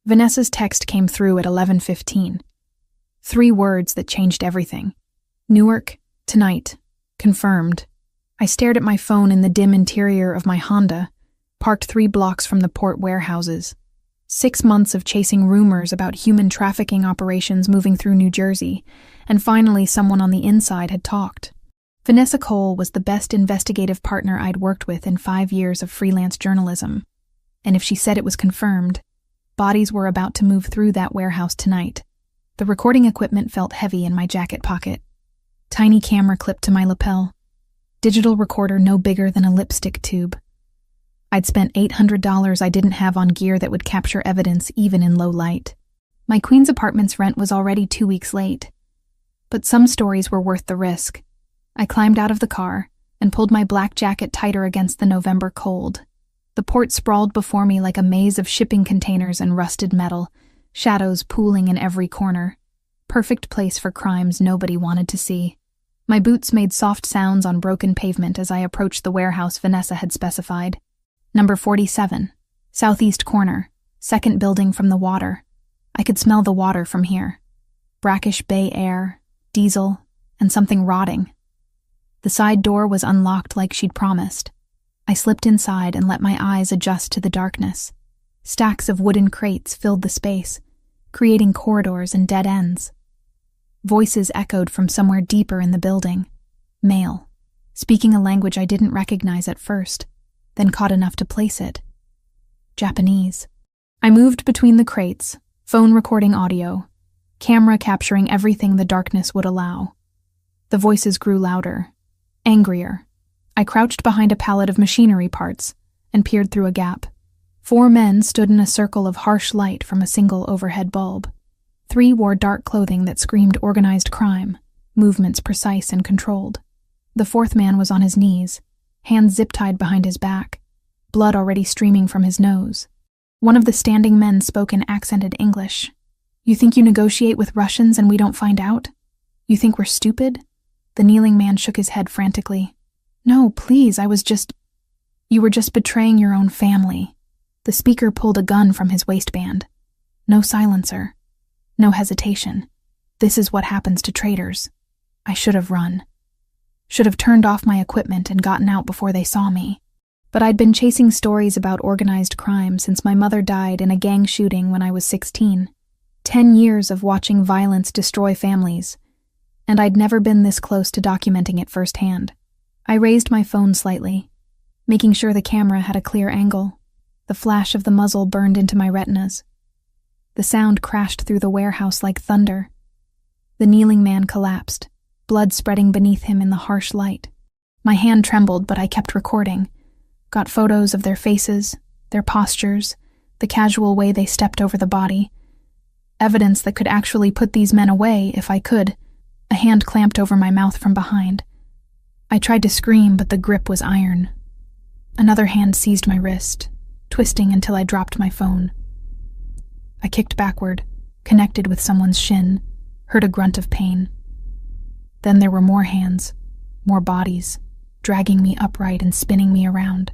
Vanessa's text came through at 11:15. 3 words that changed everything. Newark, tonight. Confirmed. I stared at my phone in the dim interior of my Honda, parked 3 blocks from the port warehouses. 6 months of chasing rumors about human trafficking operations moving through New Jersey, and finally someone on the inside had talked. Vanessa Cole was the best investigative partner I'd worked with in 5 years of freelance journalism. And if she said it was confirmed, bodies were about to move through that warehouse tonight. The recording equipment felt heavy in my jacket pocket. Tiny camera clipped to my lapel. Digital recorder no bigger than a lipstick tube. I'd spent $800 I didn't have on gear that would capture evidence even in low light. My Queens apartment's rent was already 2 weeks late. But some stories were worth the risk. I climbed out of the car and pulled my black jacket tighter against the November cold. The port sprawled before me like a maze of shipping containers and rusted metal, shadows pooling in every corner. Perfect place for crimes nobody wanted to see. My boots made soft sounds on broken pavement as I approached the warehouse Vanessa had specified. Number 47, southeast corner, second building from the water. I could smell the water from here. Brackish bay air, diesel, and something rotting. The side door was unlocked like she'd promised. I slipped inside and let my eyes adjust to the darkness. Stacks of wooden crates filled the space, creating corridors and dead ends. Voices echoed from somewhere deeper in the building. Male, speaking a language I didn't recognize at first, then caught enough to place it. Japanese. I moved between the crates, phone recording audio, camera capturing everything the darkness would allow. The voices grew louder, angrier. I crouched behind a pallet of machinery parts and peered through a gap. 4 men stood in a circle of harsh light from a single overhead bulb. 3 wore dark clothing that screamed organized crime, movements precise and controlled. The 4th man was on his knees, hands zip-tied behind his back, blood already streaming from his nose. One of the standing men spoke in accented English. "You think you negotiate with Russians and we don't find out? You think we're stupid?" The kneeling man shook his head frantically. "No, please, You were just betraying your own family." The speaker pulled a gun from his waistband. No silencer. No hesitation. This is what happens to traitors. I should have run. Should have turned off my equipment and gotten out before they saw me. But I'd been chasing stories about organized crime since my mother died in a gang shooting when I was 16. 10 years of watching violence destroy families, and I'd never been this close to documenting it firsthand. I raised my phone slightly, making sure the camera had a clear angle. The flash of the muzzle burned into my retinas. The sound crashed through the warehouse like thunder. The kneeling man collapsed, blood spreading beneath him in the harsh light. My hand trembled, but I kept recording. Got photos of their faces, their postures, the casual way they stepped over the body. Evidence that could actually put these men away if I could. A hand clamped over my mouth from behind. I tried to scream, but the grip was iron. Another hand seized my wrist, twisting until I dropped my phone. I kicked backward, connected with someone's shin, heard a grunt of pain. Then there were more hands, more bodies, dragging me upright and spinning me around.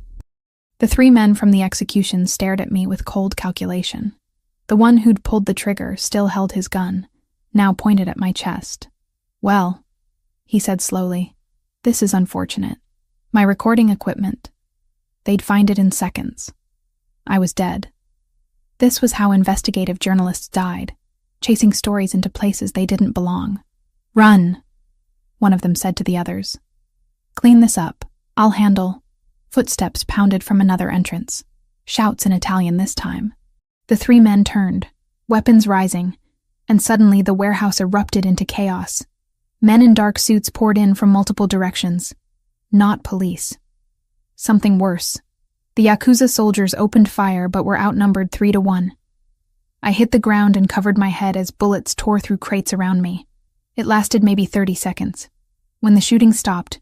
The 3 men from the execution stared at me with cold calculation. The one who'd pulled the trigger still held his gun, now pointed at my chest. "Well," he said slowly, "this is unfortunate. My recording equipment. They'd find it in seconds. I was dead." This was how investigative journalists died, chasing stories into places they didn't belong. "Run," one of them said to the others. "Clean this up. I'll handle." Footsteps pounded from another entrance. Shouts in Italian this time. The 3 men turned, weapons rising, and suddenly the warehouse erupted into chaos. Men in dark suits poured in from multiple directions. Not police. Something worse. The Yakuza soldiers opened fire but were outnumbered 3-1. I hit the ground and covered my head as bullets tore through crates around me. It lasted maybe 30 seconds. When the shooting stopped,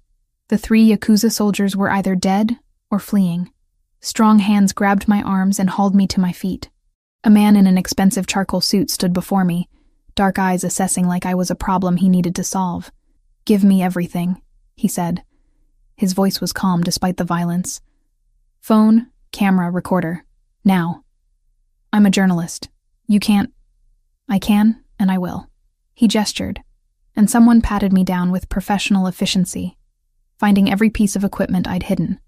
the 3 Yakuza soldiers were either dead or fleeing. Strong hands grabbed my arms and hauled me to my feet. A man in an expensive charcoal suit stood before me, dark eyes assessing like I was a problem he needed to solve. "Give me everything," he said. His voice was calm despite the violence. "Phone, camera, recorder. Now. I'm a journalist. You can't. I can, and I will. He gestured, and someone patted me down with professional efficiency, finding every piece of equipment I'd hidden.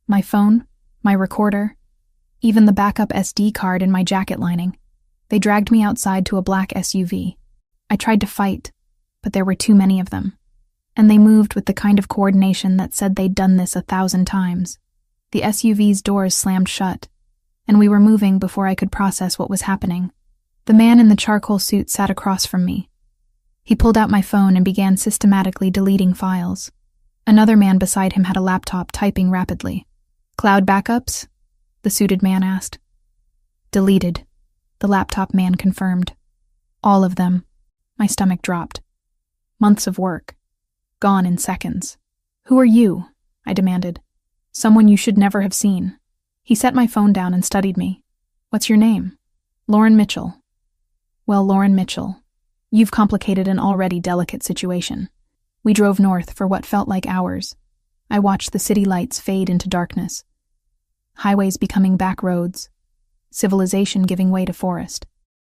My phone, my recorder, even the backup SD card in my jacket lining. They dragged me outside to a black SUV. I tried to fight, but there were too many of them. And they moved with the kind of coordination that said they'd done this 1,000 times. The SUV's doors slammed shut, and we were moving before I could process what was happening. The man in the charcoal suit sat across from me. He pulled out my phone and began systematically deleting files. Another man beside him had a laptop typing rapidly. Cloud backups? The suited man asked. Deleted, the laptop man confirmed. All of them. My stomach dropped. Months of work. Gone in seconds. Who are you? I demanded. Someone you should never have seen. He set my phone down and studied me. What's your name? Lauren Mitchell. Well, Lauren Mitchell, you've complicated an already delicate situation. We drove north for what felt like hours. I watched the city lights fade into darkness. Highways becoming back roads. Civilization giving way to forest.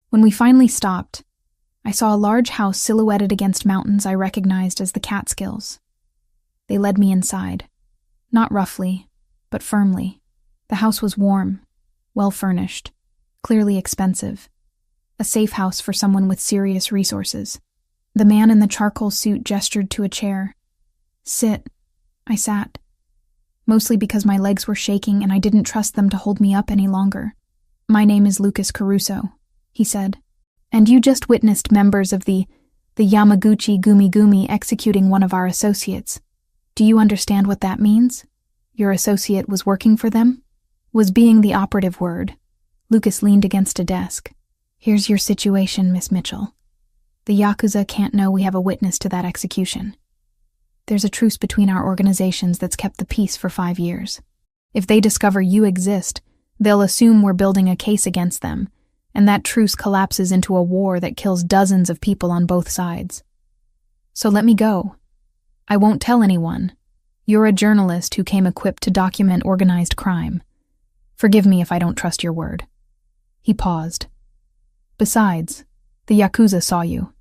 When we finally stopped, I saw a large house silhouetted against mountains I recognized as the Catskills. They led me inside. Not roughly, but firmly. The house was warm, well-furnished, clearly expensive. A safe house for someone with serious resources. The man in the charcoal suit gestured to a chair. Sit. I sat. Mostly because my legs were shaking and I didn't trust them to hold me up any longer. My name is Lucas Caruso, he said. And you just witnessed members of the Yamaguchi Gumi Gumi executing one of our associates. Do you understand what that means? Your associate was working for them? Was being the operative word. Lucas leaned against a desk. Here's your situation, Miss Mitchell. The Yakuza can't know we have a witness to that execution. There's a truce between our organizations that's kept the peace for 5 years. If they discover you exist, they'll assume we're building a case against them, and that truce collapses into a war that kills dozens of people on both sides. So let me go. I won't tell anyone. You're a journalist who came equipped to document organized crime. Forgive me if I don't trust your word. He paused. Besides, the Yakuza saw you.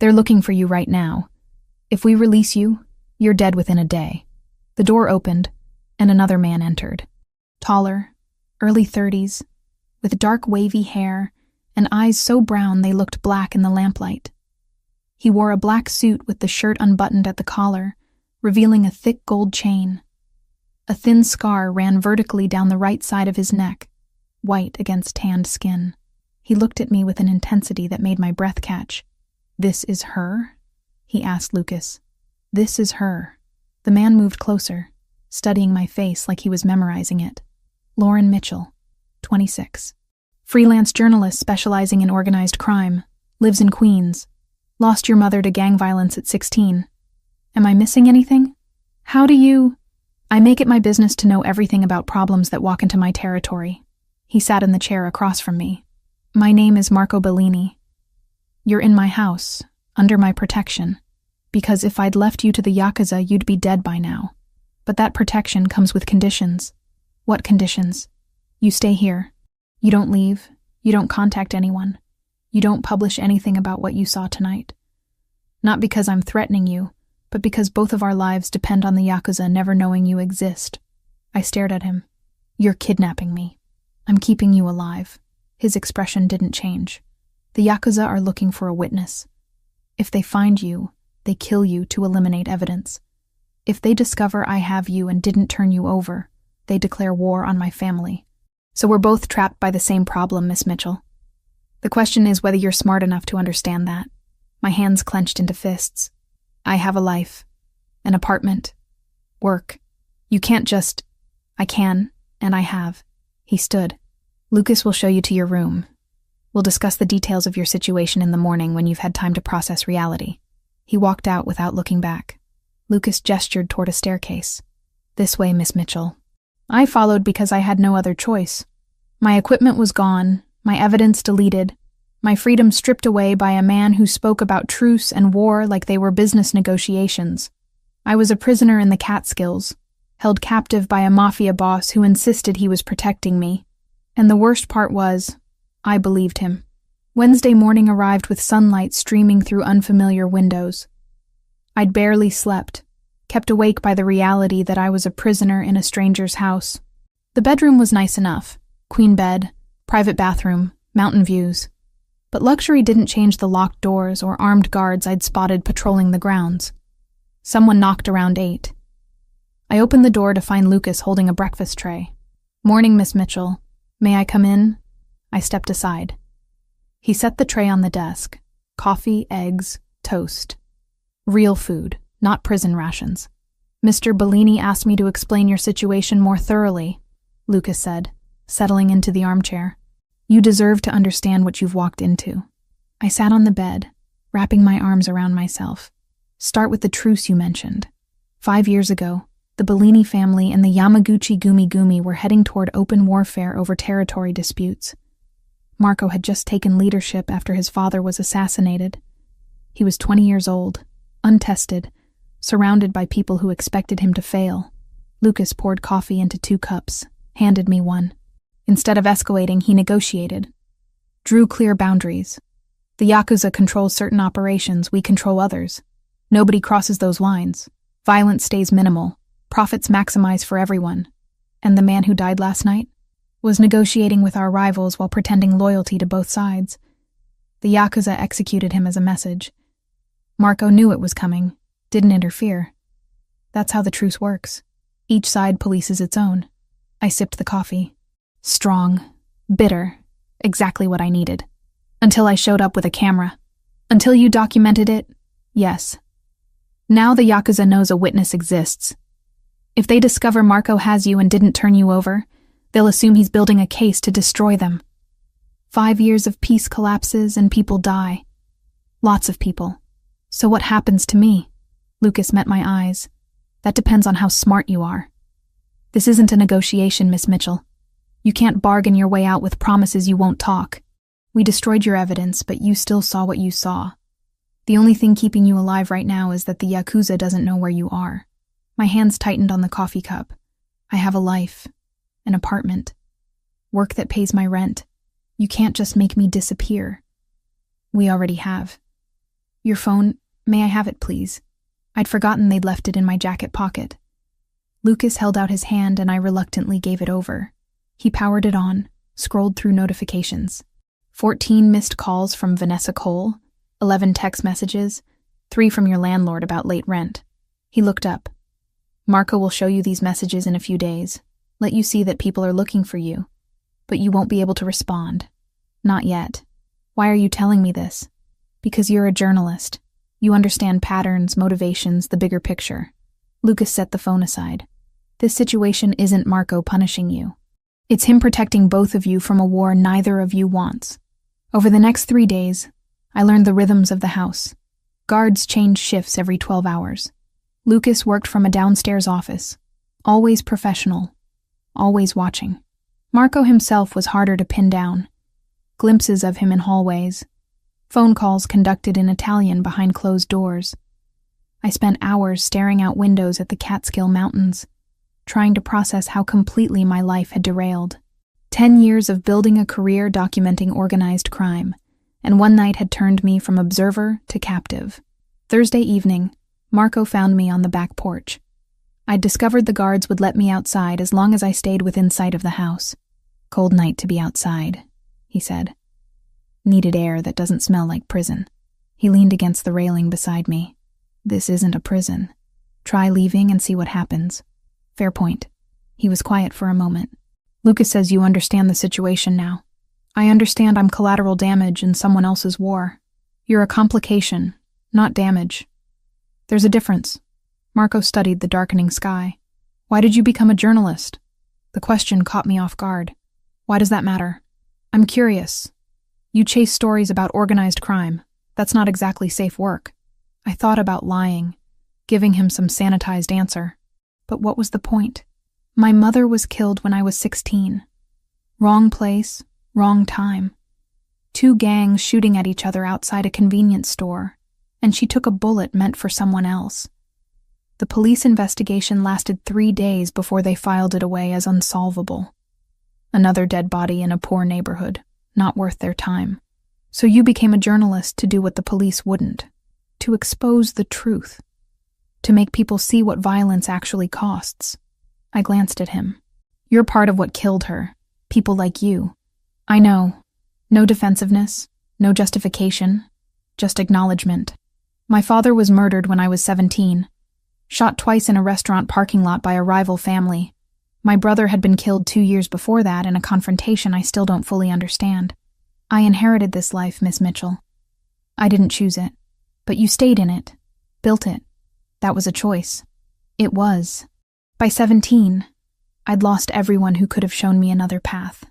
They're looking for you right now. If we release you, you're dead within a day. The door opened, and another man entered. Taller, early 30s, with dark wavy hair and eyes so brown they looked black in the lamplight. He wore a black suit with the shirt unbuttoned at the collar, revealing a thick gold chain. A thin scar ran vertically down the right side of his neck, white against tanned skin. He looked at me with an intensity that made my breath catch. This is her? He asked Lucas. This is her. The man moved closer, studying my face like he was memorizing it. Lauren Mitchell, 26. Freelance journalist specializing in organized crime. Lives in Queens. Lost your mother to gang violence at 16. Am I missing anything? How do you... I make it my business to know everything about problems that walk into my territory. He sat in the chair across from me. My name is Marco Bellini. You're in my house, under my protection, because if I'd left you to the Yakuza, you'd be dead by now. But that protection comes with conditions. What conditions? You stay here. You don't leave. You don't contact anyone. You don't publish anything about what you saw tonight. Not because I'm threatening you, but because both of our lives depend on the Yakuza never knowing you exist. I stared at him. You're kidnapping me. I'm keeping you alive. His expression didn't change. The Yakuza are looking for a witness. If they find you, they kill you to eliminate evidence. If they discover I have you and didn't turn you over, they declare war on my family. So we're both trapped by the same problem, Miss Mitchell. The question is whether you're smart enough to understand that. My hands clenched into fists. I have a life, an apartment, work. You can't just... I can, and I have. He stood. Lucas will show you to your room. We'll discuss the details of your situation in the morning when you've had time to process reality. He walked out without looking back. Lucas gestured toward a staircase. This way, Miss Mitchell. I followed because I had no other choice. My equipment was gone, my evidence deleted, my freedom stripped away by a man who spoke about truce and war like they were business negotiations. I was a prisoner in the Catskills, held captive by a Mafia boss who insisted he was protecting me. And the worst part was, I believed him. Wednesday morning arrived with sunlight streaming through unfamiliar windows. I'd barely slept, kept awake by the reality that I was a prisoner in a stranger's house. The bedroom was nice enough. Queen bed, private bathroom, mountain views. But luxury didn't change the locked doors or armed guards I'd spotted patrolling the grounds. Someone knocked around 8. I opened the door to find Lucas holding a breakfast tray. "Morning, Miss Mitchell. May I come in?" I stepped aside. He set the tray on the desk. Coffee, eggs, toast. Real food, not prison rations. "Mr. Bellini asked me to explain your situation more thoroughly," Lucas said, settling into the armchair. "You deserve to understand what you've walked into." I sat on the bed, wrapping my arms around myself. "Start with the truce you mentioned. 5 years ago, the Bellini family and the Yamaguchi Gumi were heading toward open warfare over territory disputes. Marco had just taken leadership after his father was assassinated. He was 20 years old, untested, surrounded by people who expected him to fail. Lucas poured coffee into 2 cups, handed me one. Instead of escalating, he negotiated. Drew clear boundaries. "The Yakuza controls certain operations, we control others. Nobody crosses those lines. Violence stays minimal. Profits maximize for everyone." And the man who died last night was negotiating with our rivals while pretending loyalty to both sides. The Yakuza executed him as a message. Marco knew it was coming, didn't interfere. That's how the truce works. Each side polices its own. I sipped the coffee. Strong, bitter, exactly what I needed. Until I showed up with a camera. Until you documented it, yes. Now the Yakuza knows a witness exists. If they discover Marco has you and didn't turn you over, they'll assume he's building a case to destroy them. 5 years of peace collapses and people die. Lots of people. So what happens to me? Lucas met my eyes. That depends on how smart you are. This isn't a negotiation, Miss Mitchell. You can't bargain your way out with promises you won't talk. We destroyed your evidence, but you still saw what you saw. The only thing keeping you alive right now is that the Yakuza doesn't know where you are. My hands tightened on the coffee cup. I have a life. An apartment. Work that pays my rent. You can't just make me disappear. We already have. Your phone, may I have it, please? I'd forgotten they'd left it in my jacket pocket. Lucas held out his hand and I reluctantly gave it over. He powered it on, scrolled through notifications. 14 missed calls from Vanessa Cole, 11 text messages, 3 from your landlord about late rent. He looked up. Marco will show you these messages in a few days. Let you see that people are looking for you. But you won't be able to respond. Not yet. Why are you telling me this? Because you're a journalist. You understand patterns, motivations, the bigger picture. Lucas set the phone aside. This situation isn't Marco punishing you. It's him protecting both of you from a war neither of you wants. Over the next 3 days, I learned the rhythms of the house. Guards change shifts every 12 hours. Lucas worked from a downstairs office. Always professional. Always watching. Marco himself was harder to pin down. Glimpses of him in hallways. Phone calls conducted in Italian behind closed doors. I spent hours staring out windows at the Catskill Mountains, trying to process how completely my life had derailed. 10 years of building a career documenting organized crime, and one night had turned me from observer to captive. Thursday evening, Marco found me on the back porch. I'd discovered the guards would let me outside as long as I stayed within sight of the house. "Cold night to be outside," he said. "Needed air that doesn't smell like prison." He leaned against the railing beside me. "This isn't a prison. Try leaving and see what happens." "Fair point." He was quiet for a moment. "Lucas says you understand the situation now. I understand I'm collateral damage in someone else's war. You're a complication, not damage. There's a difference." Marco studied the darkening sky. "Why did you become a journalist?" The question caught me off guard. "Why does that matter?" "I'm curious. You chase stories about organized crime. That's not exactly safe work." I thought about lying, giving him some sanitized answer. But what was the point? My mother was killed when I was 16. Wrong place, wrong time. 2 gangs shooting at each other outside a convenience store, and she took a bullet meant for someone else. The police investigation lasted 3 days before they filed it away as unsolvable. Another dead body in a poor neighborhood, not worth their time. So you became a journalist to do what the police wouldn't, to expose the truth, to make people see what violence actually costs. I glanced at him. You're part of what killed her. People like you. I know. No defensiveness, no justification, just acknowledgement. My father was murdered when I was 17, shot twice in a restaurant parking lot by a rival family. My brother had been killed 2 years before that in a confrontation I still don't fully understand. I inherited this life, Miss Mitchell. I didn't choose it, but you stayed in it, built it. That was a choice. It was. By 17, I'd lost everyone who could have shown me another path.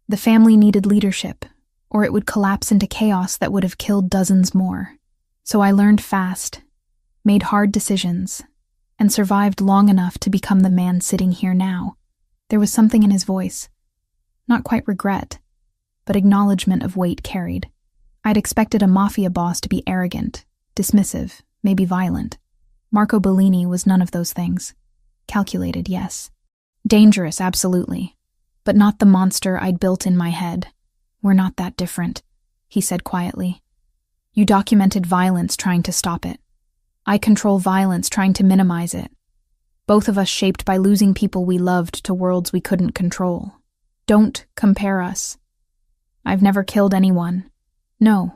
The family needed leadership, or it would collapse into chaos that would have killed dozens more. So I learned fast, made hard decisions, and survived long enough to become the man sitting here now. There was something in his voice. Not quite regret, but acknowledgement of weight carried. I'd expected a Mafia boss to be arrogant, dismissive, maybe violent. Marco Bellini was none of those things. Calculated, yes. Dangerous, absolutely. But not the monster I'd built in my head. We're not that different, he said quietly. You documented violence trying to stop it. I control violence trying to minimize it. Both of us shaped by losing people we loved to worlds we couldn't control. Don't compare us. I've never killed anyone. No.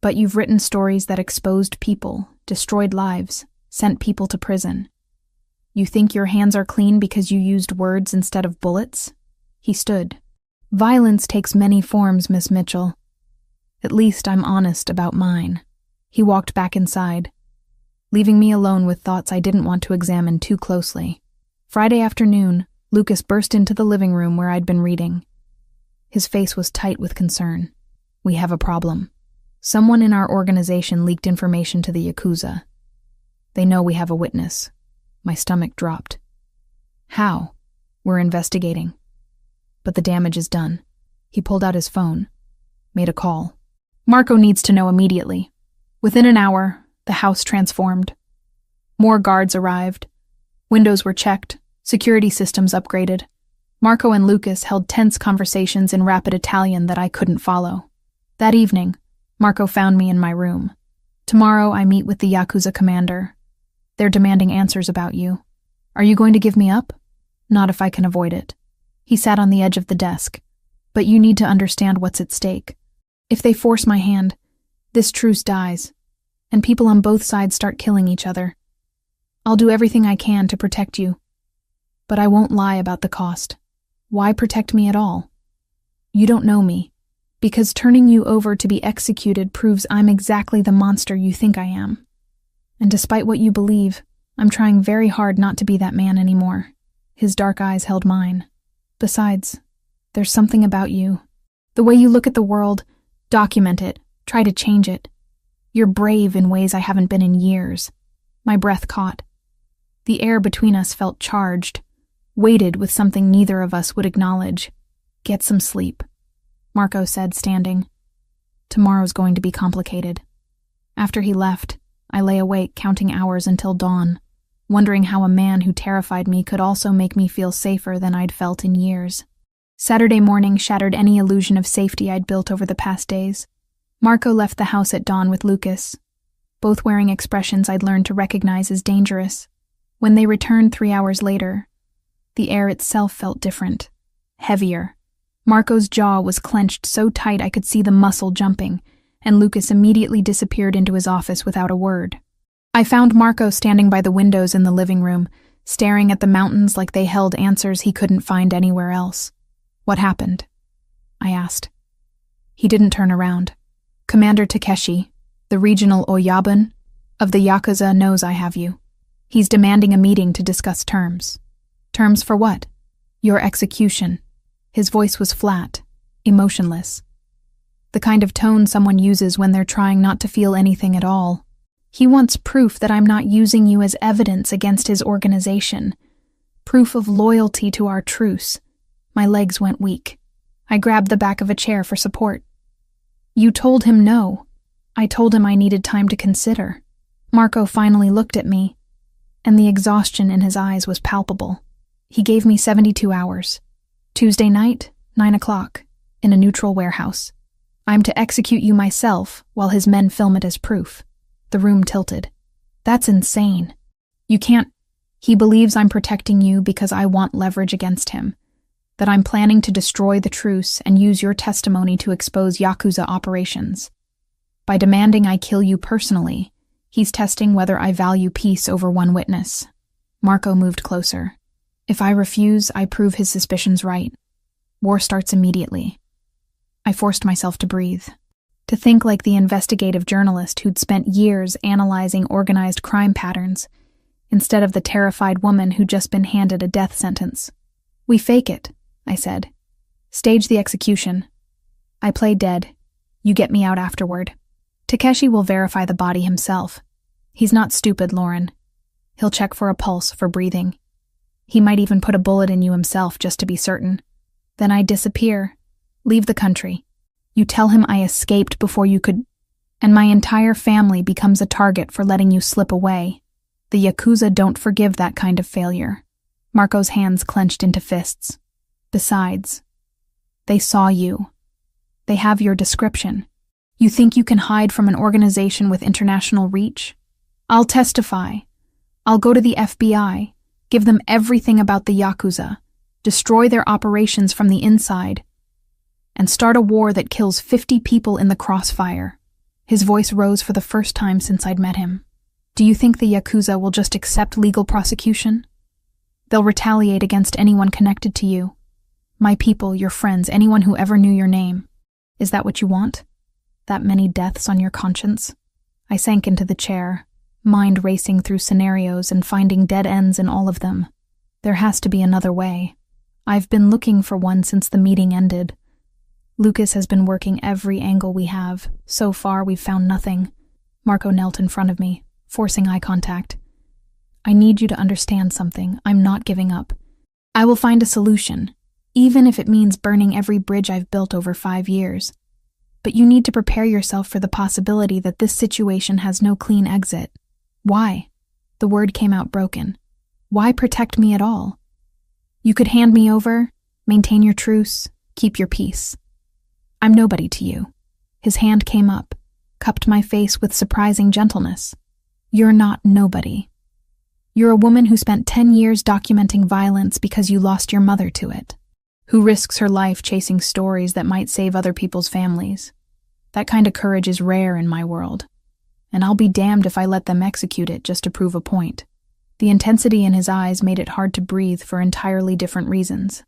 But you've written stories that exposed people, destroyed lives, sent people to prison. You think your hands are clean because you used words instead of bullets? He stood. Violence takes many forms, Miss Mitchell. At least I'm honest about mine. He walked back inside, leaving me alone with thoughts I didn't want to examine too closely. Friday afternoon, Lucas burst into the living room where I'd been reading. His face was tight with concern. We have a problem. Someone in our organization leaked information to the Yakuza. They know we have a witness. My stomach dropped. How? We're investigating. But the damage is done. He pulled out his phone, made a call. Marco needs to know immediately. Within an hour, the house transformed. More guards arrived. Windows were checked, security systems upgraded. Marco and Lucas held tense conversations in rapid Italian that I couldn't follow. That evening, Marco found me in my room. Tomorrow I meet with the Yakuza commander. They're demanding answers about you. Are you going to give me up? Not if I can avoid it. He sat on the edge of the desk. But you need to understand what's at stake. If they force my hand, this truce dies, and people on both sides start killing each other. I'll do everything I can to protect you. But I won't lie about the cost. Why protect me at all? You don't know me, because turning you over to be executed proves I'm exactly the monster you think I am. And despite what you believe, I'm trying very hard not to be that man anymore. His dark eyes held mine. Besides, there's something about you. The way you look at the world, document it, try to change it. You're brave in ways I haven't been in years. My breath caught. The air between us felt charged, weighted with something neither of us would acknowledge. Get some sleep, Marco said, standing. Tomorrow's going to be complicated. After he left, I lay awake counting hours until dawn, wondering how a man who terrified me could also make me feel safer than I'd felt in years. Saturday morning shattered any illusion of safety I'd built over the past days. Marco left the house at dawn with Lucas, both wearing expressions I'd learned to recognize as dangerous. When they returned 3 hours later, the air itself felt different, heavier. Marco's jaw was clenched so tight I could see the muscle jumping, and Lucas immediately disappeared into his office without a word. I found Marco standing by the windows in the living room, staring at the mountains like they held answers he couldn't find anywhere else. What happened? I asked. He didn't turn around. Commander Takeshi, the regional Oyabun of the Yakuza, knows I have you. He's demanding a meeting to discuss terms. Terms for what? Your execution. His voice was flat, emotionless. The kind of tone someone uses when they're trying not to feel anything at all. He wants proof that I'm not using you as evidence against his organization. Proof of loyalty to our truce. My legs went weak. I grabbed the back of a chair for support. You told him no. I told him I needed time to consider. Marco finally looked at me, and the exhaustion in his eyes was palpable. He gave me 72 hours. Tuesday night, 9 o'clock, in a neutral warehouse. I'm to execute you myself while his men film it as proof. The room tilted. That's insane. You can't. He believes I'm protecting you because I want leverage against him, that I'm planning to destroy the truce and use your testimony to expose Yakuza operations. By demanding I kill you personally, he's testing whether I value peace over one witness. Marco moved closer. If I refuse, I prove his suspicions right. War starts immediately. I forced myself to breathe, to think like the investigative journalist who'd spent years analyzing organized crime patterns, instead of the terrified woman who'd just been handed a death sentence. We fake it, I said. Stage the execution. I play dead. You get me out afterward. Takeshi will verify the body himself. He's not stupid, Lauren. He'll check for a pulse, for breathing. He might even put a bullet in you himself just to be certain. Then I disappear. Leave the country. You tell him I escaped before you could, and my entire family becomes a target for letting you slip away. The Yakuza don't forgive that kind of failure. Marco's hands clenched into fists. Besides, they saw you. They have your description. You think you can hide from an organization with international reach? I'll testify. I'll go to the FBI, give them everything about the Yakuza, destroy their operations from the inside, and start a war that kills 50 people in the crossfire. His voice rose for the first time since I'd met him. Do you think the Yakuza will just accept legal prosecution? They'll retaliate against anyone connected to you. My people, your friends, anyone who ever knew your name. Is that what you want? That many deaths on your conscience? I sank into the chair, mind racing through scenarios and finding dead ends in all of them. There has to be another way. I've been looking for one since the meeting ended. Lucas has been working every angle we have. So far, we've found nothing. Marco knelt in front of me, forcing eye contact. I need you to understand something. I'm not giving up. I will find a solution, even if it means burning every bridge I've built over 5 years. But you need to prepare yourself for the possibility that this situation has no clean exit. Why? The word came out broken. Why protect me at all? You could hand me over, maintain your truce, keep your peace. I'm nobody to you. His hand came up, cupped my face with surprising gentleness. You're not nobody. You're a woman who spent 10 years documenting violence because you lost your mother to it, who risks her life chasing stories that might save other people's families. That kind of courage is rare in my world, and I'll be damned if I let them execute it just to prove a point. The intensity in his eyes made it hard to breathe for entirely different reasons.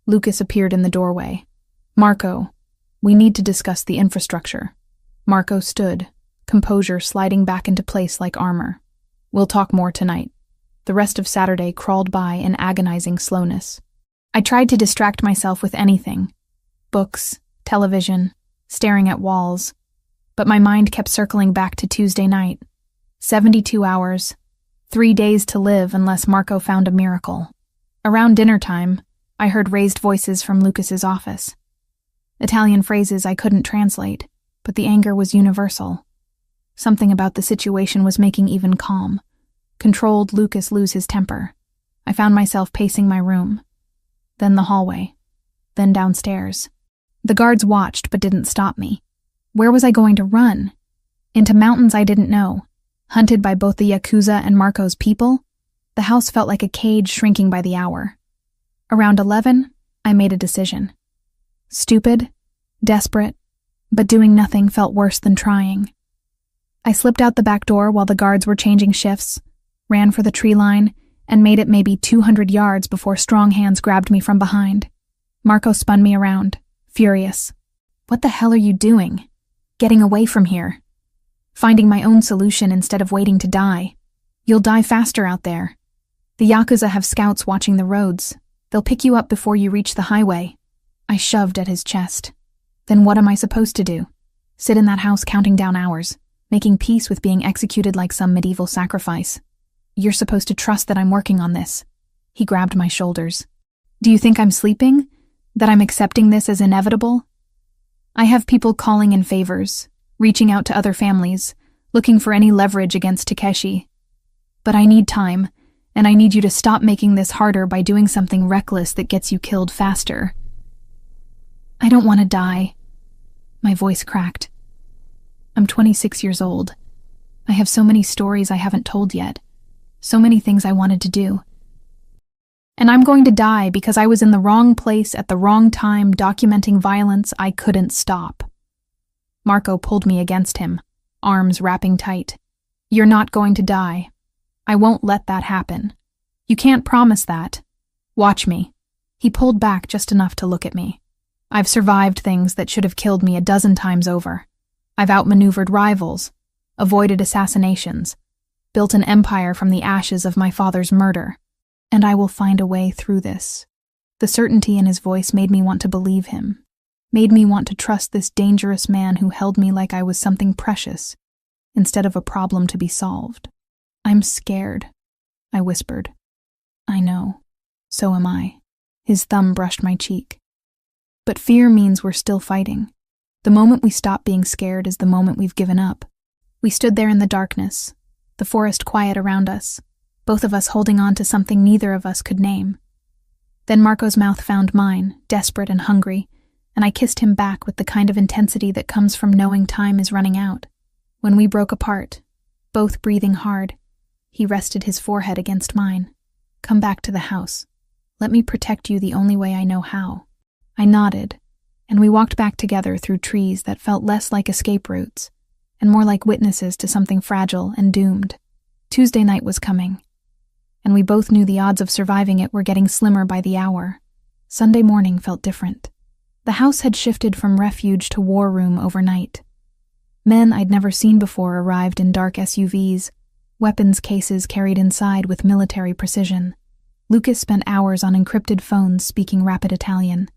Lucas appeared in the doorway. Marco, we need to discuss the infrastructure. Marco stood, composure sliding back into place like armor. We'll talk more tonight. The rest of Saturday crawled by in agonizing slowness. I tried to distract myself with anything. Books, television, staring at walls. But my mind kept circling back to Tuesday night. 72 hours. 3 days to live unless Marco found a miracle. Around dinner time, I heard raised voices from Lucas's office. Italian phrases I couldn't translate, but the anger was universal. Something about the situation was making even calm. Controlled Lucas lose his temper. I found myself pacing my room. Then the hallway. Then downstairs. The guards watched but didn't stop me. Where was I going to run? Into mountains I didn't know. Hunted by both the Yakuza and Marco's people? The house felt like a cage shrinking by the hour. Around 11, I made a decision. Stupid, desperate, but doing nothing felt worse than trying. I slipped out the back door while the guards were changing shifts, ran for the tree line, and made it maybe 200 yards before strong hands grabbed me from behind. Marco spun me around, furious. What the hell are you doing? Getting away from here. Finding my own solution instead of waiting to die. You'll die faster out there. The Yakuza have scouts watching the roads. They'll pick you up before you reach the highway. I shoved at his chest. Then what am I supposed to do? Sit in that house counting down hours, making peace with being executed like some medieval sacrifice. You're supposed to trust that I'm working on this. He grabbed my shoulders. Do you think I'm sleeping? That I'm accepting this as inevitable? I have people calling in favors, reaching out to other families, looking for any leverage against Takeshi. But I need time, and I need you to stop making this harder by doing something reckless that gets you killed faster. I don't want to die. My voice cracked. I'm 26 years old. I have so many stories I haven't told yet. So many things I wanted to do. And I'm going to die because I was in the wrong place at the wrong time documenting violence I couldn't stop. Marco pulled me against him, arms wrapping tight. You're not going to die. I won't let that happen. You can't promise that. Watch me. He pulled back just enough to look at me. I've survived things that should have killed me a dozen times over. I've outmaneuvered rivals, avoided assassinations, built an empire from the ashes of my father's murder. And I will find a way through this. The certainty in his voice made me want to believe him, made me want to trust this dangerous man who held me like I was something precious, instead of a problem to be solved. I'm scared, I whispered. I know. So am I. His thumb brushed my cheek. But fear means we're still fighting. The moment we stop being scared is the moment we've given up. We stood there in the darkness, the forest quiet around us, both of us holding on to something neither of us could name. Then Marco's mouth found mine, desperate and hungry, and I kissed him back with the kind of intensity that comes from knowing time is running out. When we broke apart, both breathing hard, he rested his forehead against mine. Come back to the house. Let me protect you the only way I know how. I nodded, and we walked back together through trees that felt less like escape routes, and more like witnesses to something fragile and doomed. Tuesday night was coming, and we both knew the odds of surviving it were getting slimmer by the hour. Sunday morning felt different. The house had shifted from refuge to war room overnight. Men I'd never seen before arrived in dark SUVs, weapons cases carried inside with military precision. Lucas spent hours on encrypted phones speaking rapid Italian.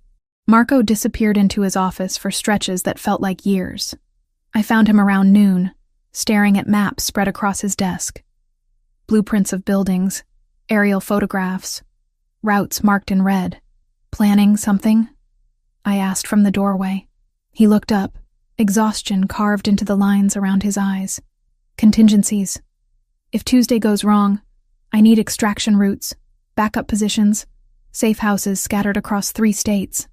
Marco disappeared into his office for stretches that felt like years. I found him around noon, staring at maps spread across his desk. Blueprints of buildings, aerial photographs, routes marked in red. Planning something? I asked from the doorway. He looked up, exhaustion carved into the lines around his eyes. Contingencies. If Tuesday goes wrong, I need extraction routes, backup positions, safe houses scattered across 3 states.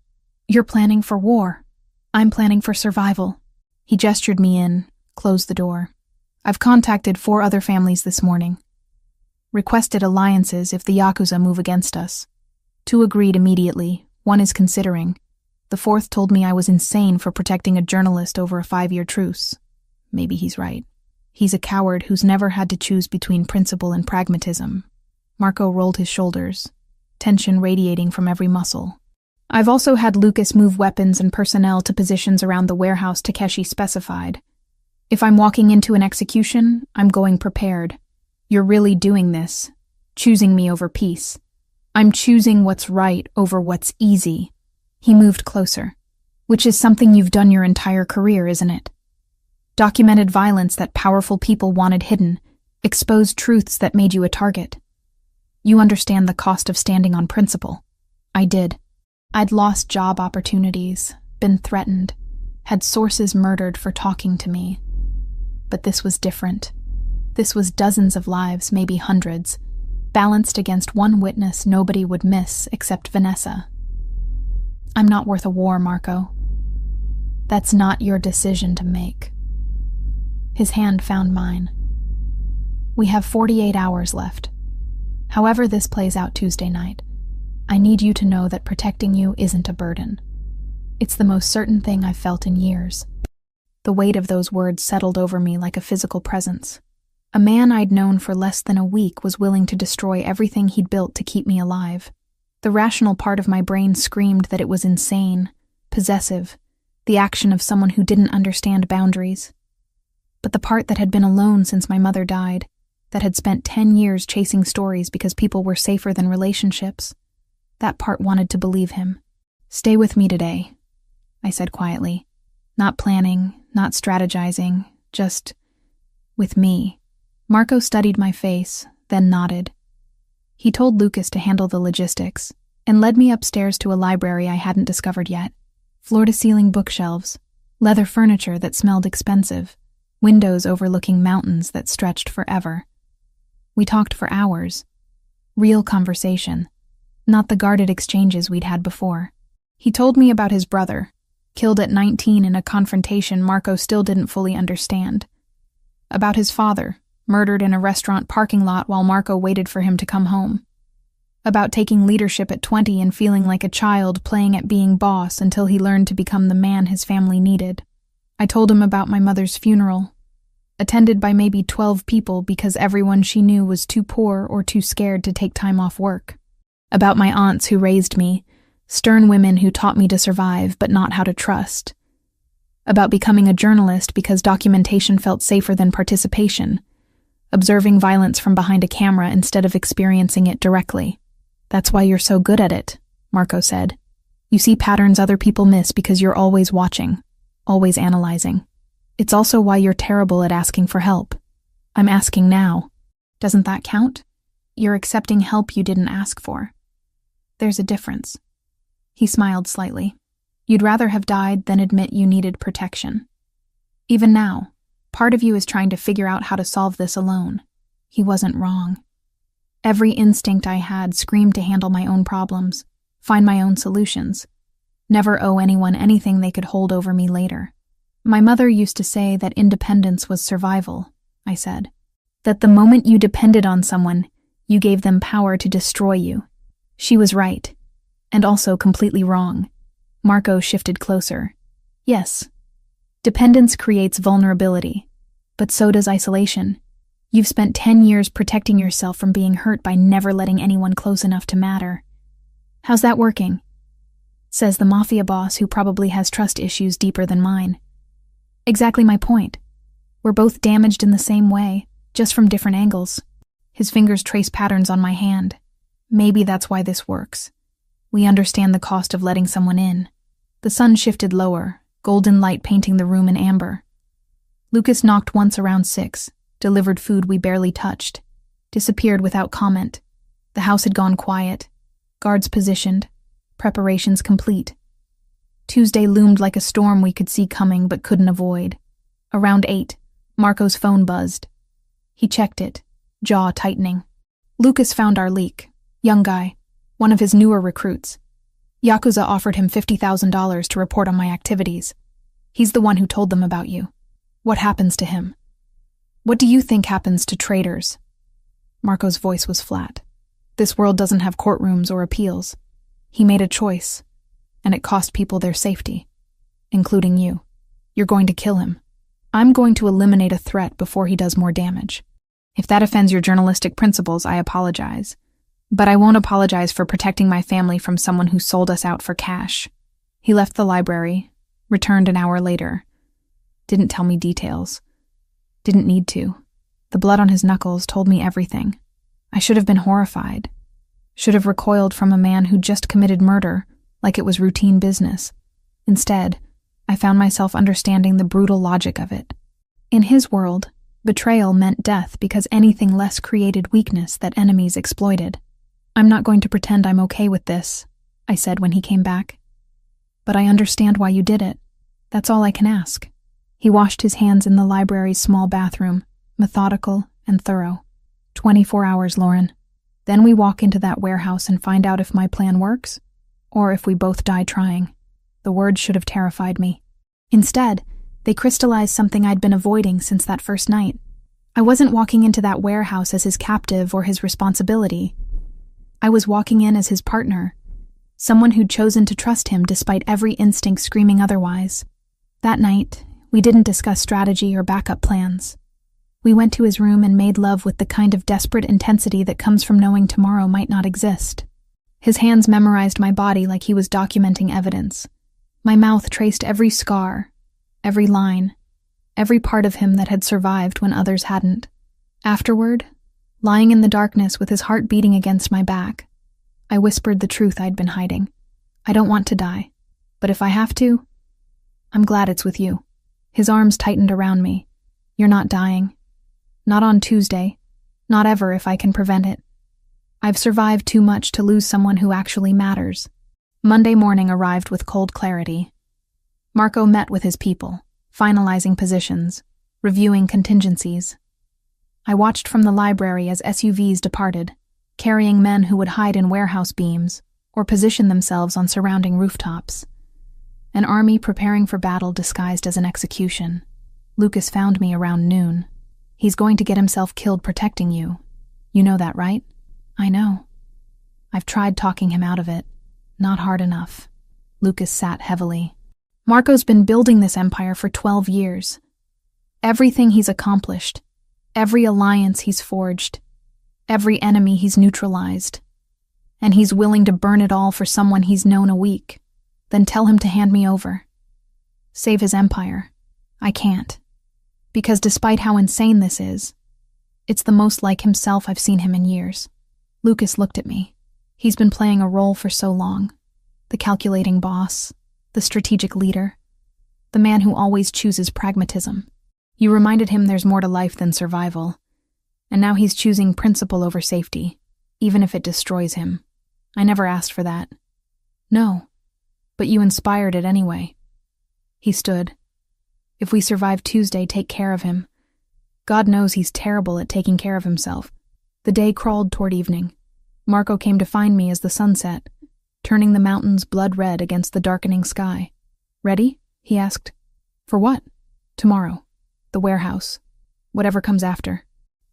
You're planning for war. I'm planning for survival. He gestured me in, closed the door. I've contacted 4 other families this morning. Requested alliances if the Yakuza move against us. 2 agreed immediately, 1 is considering. The 4th told me I was insane for protecting a journalist over a 5-year truce. Maybe he's right. He's a coward who's never had to choose between principle and pragmatism. Marco rolled his shoulders, tension radiating from every muscle. I've also had Lucas move weapons and personnel to positions around the warehouse Takeshi specified. If I'm walking into an execution, I'm going prepared. You're really doing this, choosing me over peace. I'm choosing what's right over what's easy. He moved closer. Which is something you've done your entire career, isn't it? Documented violence that powerful people wanted hidden, exposed truths that made you a target. You understand the cost of standing on principle. I did. I'd lost job opportunities, been threatened, had sources murdered for talking to me. But this was different. This was dozens of lives, maybe hundreds, balanced against 1 witness nobody would miss except Vanessa. I'm not worth a war, Marco. That's not your decision to make. His hand found mine. We have 48 hours left. However this plays out Tuesday night, I need you to know that protecting you isn't a burden. It's the most certain thing I've felt in years. The weight of those words settled over me like a physical presence. A man I'd known for less than a week was willing to destroy everything he'd built to keep me alive. The rational part of my brain screamed that it was insane, possessive, the action of someone who didn't understand boundaries. But the part that had been alone since my mother died, that had spent 10 years chasing stories because people were safer than relationships, that part wanted to believe him. Stay with me today, I said quietly. Not planning, not strategizing, just with me. Marco studied my face, then nodded. He told Lucas to handle the logistics, and led me upstairs to a library I hadn't discovered yet. Floor-to-ceiling bookshelves, leather furniture that smelled expensive, windows overlooking mountains that stretched forever. We talked for hours. Real conversation, not the guarded exchanges we'd had before. He told me about his brother, killed at 19 in a confrontation Marco still didn't fully understand. About his father, murdered in a restaurant parking lot while Marco waited for him to come home. About taking leadership at 20 and feeling like a child playing at being boss until he learned to become the man his family needed. I told him about my mother's funeral, attended by maybe 12 people because everyone she knew was too poor or too scared to take time off work. About my aunts who raised me, stern women who taught me to survive but not how to trust. About becoming a journalist because documentation felt safer than participation, observing violence from behind a camera instead of experiencing it directly. That's why you're so good at it, Marco said. You see patterns other people miss because you're always watching, always analyzing. It's also why you're terrible at asking for help. I'm asking now. Doesn't that count? You're accepting help you didn't ask for. There's a difference. He smiled slightly. You'd rather have died than admit you needed protection. Even now, part of you is trying to figure out how to solve this alone. He wasn't wrong. Every instinct I had screamed to handle my own problems, find my own solutions, never owe anyone anything they could hold over me later. My mother used to say that independence was survival, I said. That the moment you depended on someone, you gave them power to destroy you. She was right, and also completely wrong. Marco shifted closer. Yes, dependence creates vulnerability, but so does isolation. You've spent 10 years protecting yourself from being hurt by never letting anyone close enough to matter. How's that working? Says the Mafia boss who probably has trust issues deeper than mine. Exactly my point. We're both damaged in the same way, just from different angles. His fingers trace patterns on my hand. Maybe that's why this works. We understand the cost of letting someone in. The sun shifted lower, golden light painting the room in amber. Lucas knocked once around 6, delivered food we barely touched, disappeared without comment. The house had gone quiet, guards positioned, preparations complete. Tuesday loomed like a storm we could see coming but couldn't avoid. Around 8, Marco's phone buzzed. He checked it, jaw tightening. Lucas found our leak. Young guy, one of his newer recruits. Yakuza offered him $50,000 to report on my activities. He's the one who told them about you. What happens to him? What do you think happens to traitors? Marco's voice was flat. This world doesn't have courtrooms or appeals. He made a choice, and it cost people their safety, including you. You're going to kill him. I'm going to eliminate a threat before he does more damage. If that offends your journalistic principles, I apologize. But I won't apologize for protecting my family from someone who sold us out for cash. He left the library, returned an hour later. Didn't tell me details. Didn't need to. The blood on his knuckles told me everything. I should have been horrified. Should have recoiled from a man who just committed murder, like it was routine business. Instead, I found myself understanding the brutal logic of it. In his world, betrayal meant death because anything less created weakness that enemies exploited. I'm not going to pretend I'm okay with this, I said when he came back. But I understand why you did it. That's all I can ask. He washed his hands in the library's small bathroom, methodical and thorough. 24 hours, Lauren. Then we walk into that warehouse and find out if my plan works, or if we both die trying. The words should have terrified me. Instead, they crystallized something I'd been avoiding since that first night. I wasn't walking into that warehouse as his captive or his responsibility. I was walking in as his partner, someone who'd chosen to trust him despite every instinct screaming otherwise. That night, we didn't discuss strategy or backup plans. We went to his room and made love with the kind of desperate intensity that comes from knowing tomorrow might not exist. His hands memorized my body like he was documenting evidence. My mouth traced every scar, every line, every part of him that had survived when others hadn't. Afterward, lying in the darkness with his heart beating against my back, I whispered the truth I'd been hiding. I don't want to die, but if I have to, I'm glad it's with you. His arms tightened around me. You're not dying. Not on Tuesday. Not ever if I can prevent it. I've survived too much to lose someone who actually matters. Monday morning arrived with cold clarity. Marco met with his people, finalizing positions, reviewing contingencies. I watched from the library as SUVs departed, carrying men who would hide in warehouse beams or position themselves on surrounding rooftops. An army preparing for battle disguised as an execution. Lucas found me around noon. He's going to get himself killed protecting you. You know that, right? I know. I've tried talking him out of it. Not hard enough. Lucas sat heavily. Marco's been building this empire for 12 years. Everything he's accomplished, every alliance he's forged, every enemy he's neutralized. And he's willing to burn it all for someone he's known a week. Then tell him to hand me over. Save his empire. I can't. Because despite how insane this is, it's the most like himself I've seen him in years. Lucas looked at me. He's been playing a role for so long. The calculating boss, the strategic leader, the man who always chooses pragmatism. You reminded him there's more to life than survival, and now he's choosing principle over safety, even if it destroys him. I never asked for that. No, but you inspired it anyway. He stood. If we survive Tuesday, take care of him. God knows he's terrible at taking care of himself. The day crawled toward evening. Marco came to find me as the sun set, turning the mountains blood red against the darkening sky. Ready? He asked. For what? Tomorrow. The warehouse. Whatever comes after.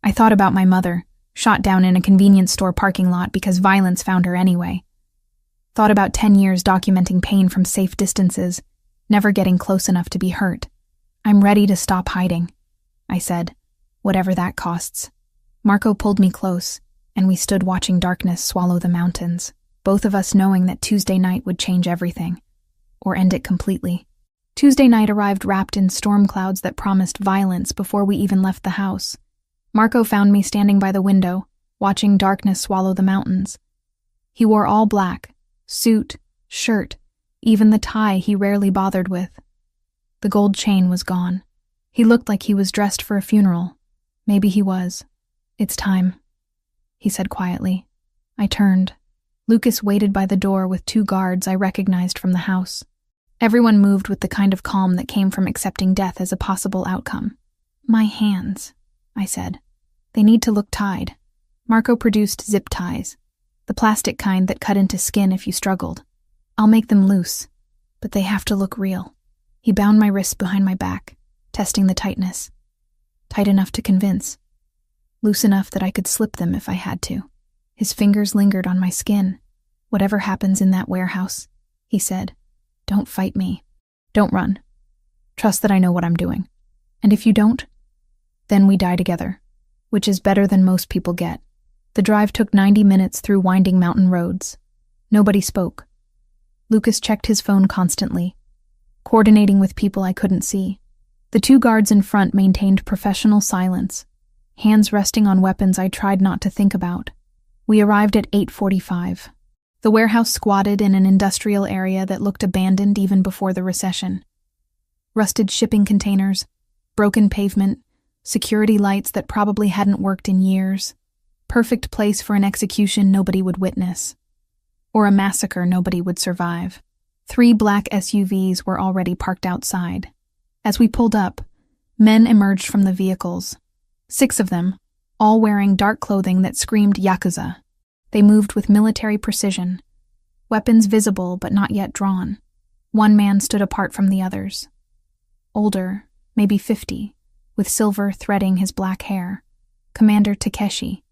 I thought about my mother, shot down in a convenience store parking lot because violence found her anyway. Thought about 10 years documenting pain from safe distances, never getting close enough to be hurt. I'm ready to stop hiding, I said, whatever that costs. Marco pulled me close, and we stood watching darkness swallow the mountains, both of us knowing that Tuesday night would change everything, or end it completely. Tuesday night arrived wrapped in storm clouds that promised violence before we even left the house. Marco found me standing by the window, watching darkness swallow the mountains. He wore all black, suit, shirt, even the tie he rarely bothered with. The gold chain was gone. He looked like he was dressed for a funeral. Maybe he was. It's time, he said quietly. I turned. Lucas waited by the door with 2 guards I recognized from the house. Everyone moved with the kind of calm that came from accepting death as a possible outcome. My hands, I said. They need to look tied. Marco produced zip ties, the plastic kind that cut into skin if you struggled. I'll make them loose, but they have to look real. He bound my wrists behind my back, testing the tightness. Tight enough to convince. Loose enough that I could slip them if I had to. His fingers lingered on my skin. Whatever happens in that warehouse, he said, don't fight me. Don't run. Trust that I know what I'm doing. And if you don't, then we die together, which is better than most people get. The drive took 90 minutes through winding mountain roads. Nobody spoke. Lucas checked his phone constantly, coordinating with people I couldn't see. The 2 guards in front maintained professional silence, hands resting on weapons I tried not to think about. We arrived at 8:45. The warehouse squatted in an industrial area that looked abandoned even before the recession. Rusted shipping containers, broken pavement, security lights that probably hadn't worked in years. Perfect place for an execution nobody would witness. Or a massacre nobody would survive. 3 black SUVs were already parked outside. As we pulled up, men emerged from the vehicles. 6 of them, all wearing dark clothing that screamed Yakuza. They moved with military precision, weapons visible but not yet drawn. One man stood apart from the others. Older, maybe 50, with silver threading his black hair. Commander Takeshi.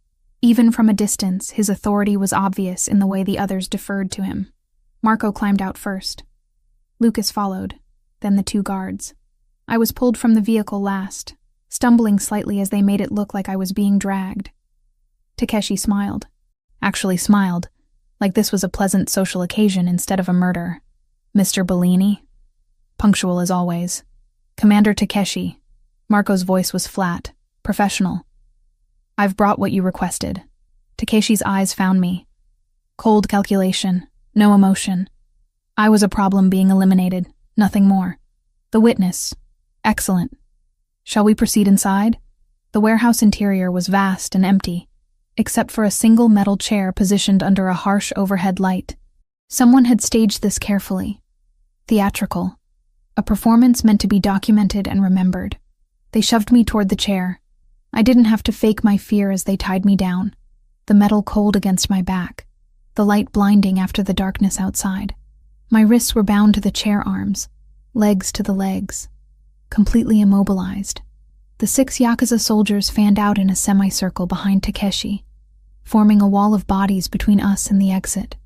Even from a distance, his authority was obvious in the way the others deferred to him. Marco climbed out first. Lucas followed, then the 2 guards. I was pulled from the vehicle last, stumbling slightly as they made it look like I was being dragged. Takeshi smiled. Actually smiled, like this was a pleasant social occasion instead of a murder. Mr. Bellini? Punctual as always. Commander Takeshi. Marco's voice was flat, professional. I've brought what you requested. Takeshi's eyes found me. Cold calculation, no emotion. I was a problem being eliminated, nothing more. The witness. Excellent. Shall we proceed inside? The warehouse interior was vast and empty, except for a single metal chair positioned under a harsh overhead light. Someone had staged this carefully. Theatrical. A performance meant to be documented and remembered. They shoved me toward the chair. I didn't have to fake my fear as they tied me down, the metal cold against my back, the light blinding after the darkness outside. My wrists were bound to the chair arms, legs to the legs, completely immobilized. The 6 Yakuza soldiers fanned out in a semicircle behind Takeshi, forming a wall of bodies between us and the exit.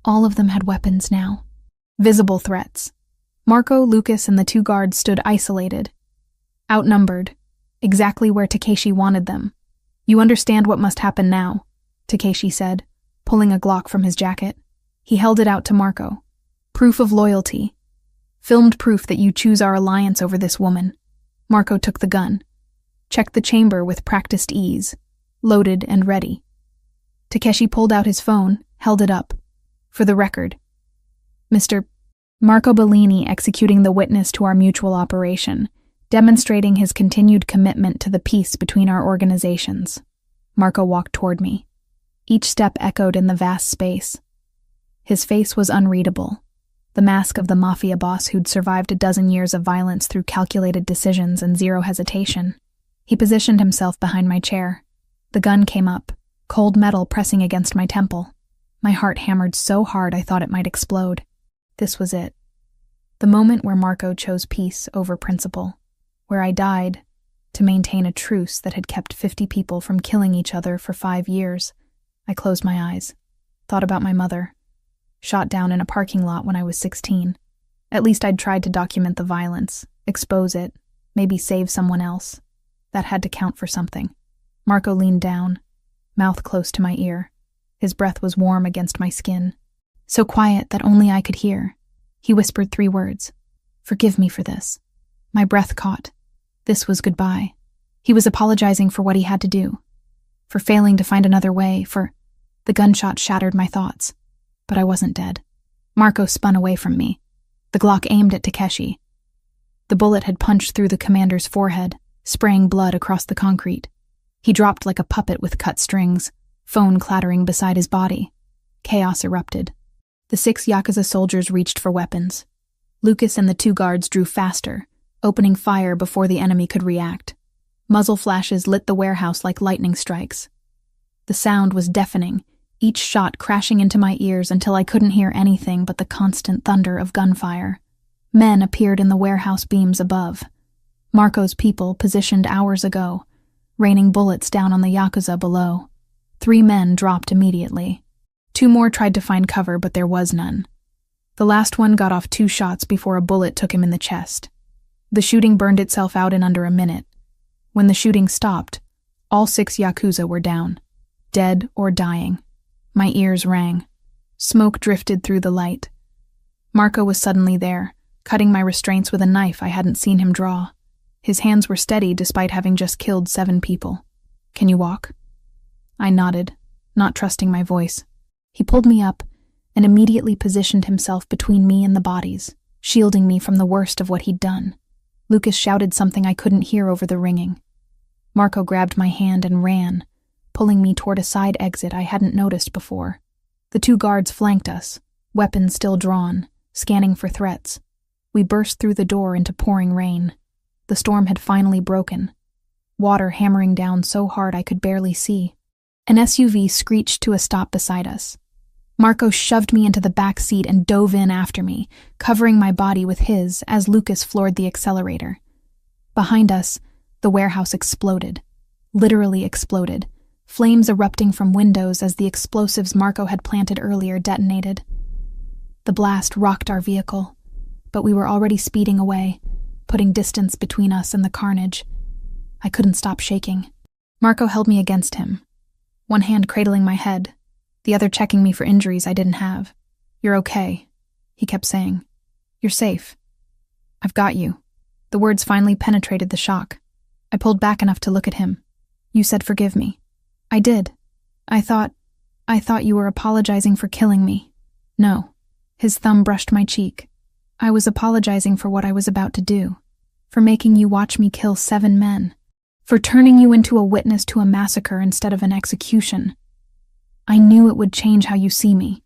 All of them had weapons now. Visible threats. Marco, Lucas, and the 2 guards stood isolated, outnumbered, exactly where Takeshi wanted them. "You understand what must happen now," Takeshi said, pulling a Glock from his jacket. He held it out to Marco. "Proof of loyalty. Filmed proof that you choose our alliance over this woman." Marco took the gun, checked the chamber with practiced ease, loaded and ready. Takeshi pulled out his phone, held it up. "For the record, Mr. Marco Bellini executing the witness to our mutual operation, demonstrating his continued commitment to the peace between our organizations." Marco walked toward me. Each step echoed in the vast space. His face was unreadable, the mask of the Mafia boss who'd survived a dozen years of violence through calculated decisions and zero hesitation. He positioned himself behind my chair. The gun came up, cold metal pressing against my temple. My heart hammered so hard I thought it might explode. This was it. The moment where Marco chose peace over principle, where I died to maintain a truce that had kept 50 people from killing each other for 5 years. I closed my eyes, thought about my mother, shot down in a parking lot when I was 16. At least I'd tried to document the violence, expose it, maybe save someone else. That had to count for something. Marco leaned down, mouth close to my ear. His breath was warm against my skin, so quiet that only I could hear. He whispered 3 words. "Forgive me for this." My breath caught. This was goodbye. He was apologizing for what he had to do, for failing to find another way, for... The gunshot shattered my thoughts, but I wasn't dead. Marco spun away from me, the Glock aimed at Takeshi. The bullet had punched through the commander's forehead, spraying blood across the concrete. He dropped like a puppet with cut strings, phone clattering beside his body. Chaos erupted. The 6 Yakuza soldiers reached for weapons. Lucas and the 2 guards drew faster, opening fire before the enemy could react. Muzzle flashes lit the warehouse like lightning strikes. The sound was deafening, each shot crashing into my ears until I couldn't hear anything but the constant thunder of gunfire. Men appeared in the warehouse beams above. Marco's people positioned hours ago, raining bullets down on the Yakuza below. 3 men dropped immediately. 2 more tried to find cover, but there was none. The last one got off 2 shots before a bullet took him in the chest. The shooting burned itself out in under a minute. When the shooting stopped, all 6 Yakuza were down, dead or dying. My ears rang. Smoke drifted through the light. Marco was suddenly there, cutting my restraints with a knife I hadn't seen him draw. His hands were steady despite having just killed 7 people. "Can you walk?" I nodded, not trusting my voice. He pulled me up and immediately positioned himself between me and the bodies, shielding me from the worst of what he'd done. Lucas shouted something I couldn't hear over the ringing. Marco grabbed my hand and ran, pulling me toward a side exit I hadn't noticed before. The 2 guards flanked us, weapons still drawn, scanning for threats. We burst through the door into pouring rain. The storm had finally broken, water hammering down so hard I could barely see. An SUV screeched to a stop beside us. Marco shoved me into the back seat and dove in after me, covering my body with his as Lucas floored the accelerator. Behind us, the warehouse exploded. Literally exploded, flames erupting from windows as the explosives Marco had planted earlier detonated. The blast rocked our vehicle, but we were already speeding away, putting distance between us and the carnage. I couldn't stop shaking. Marco held me against him, one hand cradling my head, the other checking me for injuries I didn't have. "You're okay," he kept saying. "You're safe. I've got you." The words finally penetrated the shock. I pulled back enough to look at him. "You said forgive me." "I did. I thought you were apologizing for killing me." "No." His thumb brushed my cheek. "I was apologizing for what I was about to do, for making you watch me kill 7 men, for turning you into a witness to a massacre instead of an execution. I knew it would change how you see me."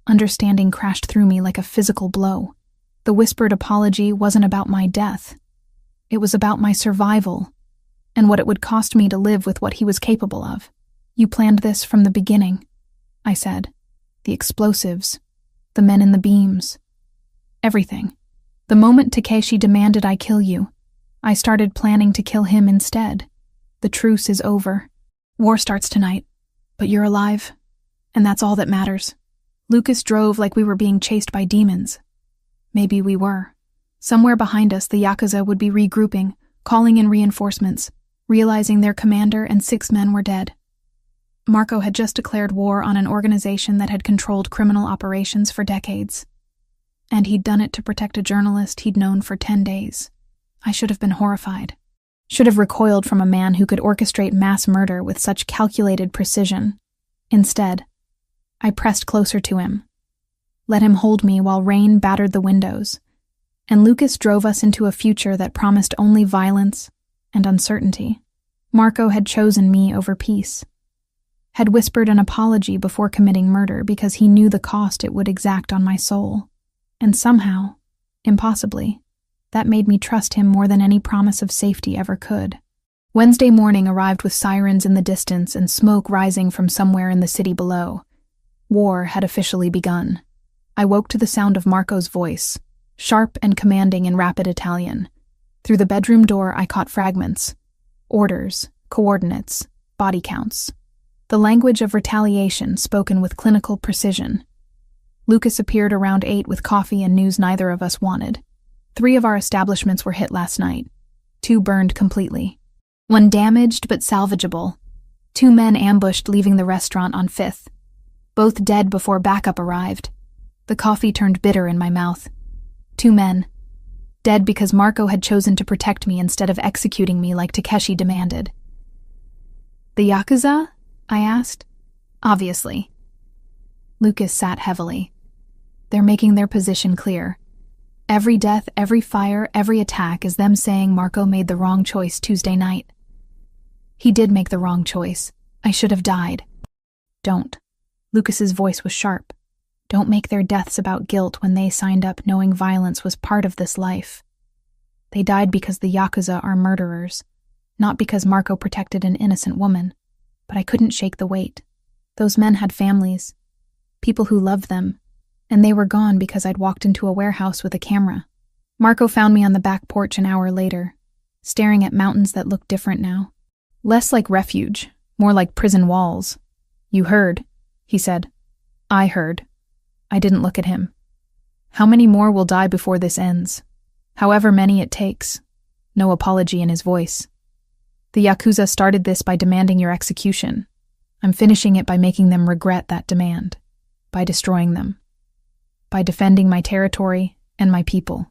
Understanding crashed through me like a physical blow. The whispered apology wasn't about my death. It was about my survival, and what it would cost me to live with what he was capable of. "You planned this from the beginning," I said. "The explosives, the men in the beams, Everything. The moment Takeshi demanded I kill you, I started planning to kill him instead. The truce is over. War starts tonight, but you're alive, and that's all that matters. Lucas drove like we were being chased by demons. Maybe we were. Somewhere behind us, the Yakuza would be regrouping, calling in reinforcements, realizing their commander and 6 men were dead. Marco had just declared war on an organization that had controlled criminal operations for decades. And he'd done it to protect a journalist he'd known for 10 days. I should have been horrified. Should have recoiled from a man who could orchestrate mass murder with such calculated precision. Instead, I pressed closer to him, let him hold me while rain battered the windows, and Lucas drove us into a future that promised only violence and uncertainty. Marco had chosen me over peace, had whispered an apology before committing murder because he knew the cost it would exact on my soul, and somehow, impossibly, that made me trust him more than any promise of safety ever could. Wednesday morning arrived with sirens in the distance and smoke rising from somewhere in the city below. War had officially begun. I woke to the sound of Marco's voice, sharp and commanding in rapid Italian. Through the bedroom door I caught fragments. Orders, coordinates, body counts. The language of retaliation spoken with clinical precision. Lucas appeared around 8 with coffee and news neither of us wanted. 3 of our establishments were hit last night. 2 burned completely. 1 damaged but salvageable. 2 men ambushed leaving the restaurant on 5th. Both dead before backup arrived. The coffee turned bitter in my mouth. 2 men. Dead because Marco had chosen to protect me instead of executing me like Takeshi demanded. The Yakuza? I asked. Obviously. Lucas sat heavily. They're making their position clear. Every death, every fire, every attack is them saying Marco made the wrong choice Tuesday night. He did make the wrong choice. I should have died. Don't. Lucas's voice was sharp. Don't make their deaths about guilt when they signed up knowing violence was part of this life. They died because the Yakuza are murderers, not because Marco protected an innocent woman. But I couldn't shake the weight. Those men had families, people who loved them, and they were gone because I'd walked into a warehouse with a camera. Marco found me on the back porch an hour later, staring at mountains that looked different now. Less like refuge, more like prison walls. You heard, he said. I heard. I didn't look at him. How many more will die before this ends? However many it takes. No apology in his voice. The Yakuza started this by demanding your execution. I'm finishing it by making them regret that demand. By destroying them. By defending my territory and my people.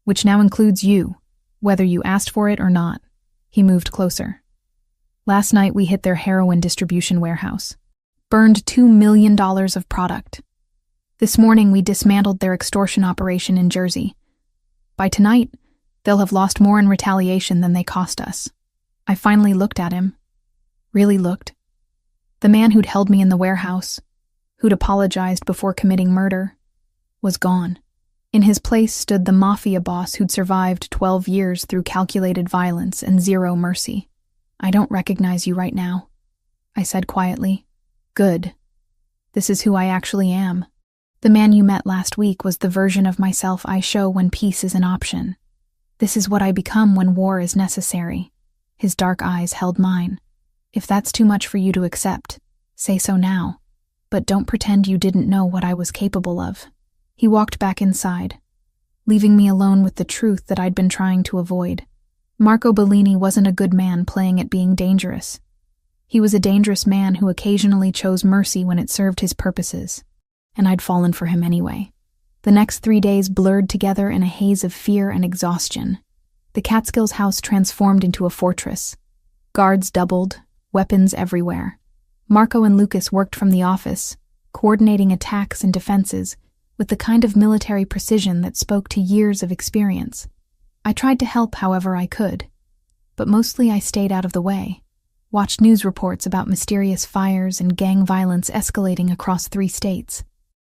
Which now includes you, whether you asked for it or not. He moved closer. Last night we hit their heroin distribution warehouse. Burned $2 million of product. This morning we dismantled their extortion operation in Jersey. By tonight, they'll have lost more in retaliation than they cost us. I finally looked at him. Really looked. The man who'd held me in the warehouse, who'd apologized before committing murder, was gone. In his place stood the Mafia boss who'd survived 12 years through calculated violence and zero mercy. I don't recognize you right now, I said quietly. Good. This is who I actually am. The man you met last week was the version of myself I show when peace is an option. This is what I become when war is necessary. His dark eyes held mine. If that's too much for you to accept, say so now. But don't pretend you didn't know what I was capable of. He walked back inside, leaving me alone with the truth that I'd been trying to avoid. Marco Bellini wasn't a good man playing at being dangerous. He was a dangerous man who occasionally chose mercy when it served his purposes. And I'd fallen for him anyway. The next 3 days blurred together in a haze of fear and exhaustion. The Catskills house transformed into a fortress. Guards doubled, weapons everywhere. Marco and Lucas worked from the office, coordinating attacks and defenses with the kind of military precision that spoke to years of experience. I tried to help however I could, but mostly I stayed out of the way, watched news reports about mysterious fires and gang violence escalating across 3 states.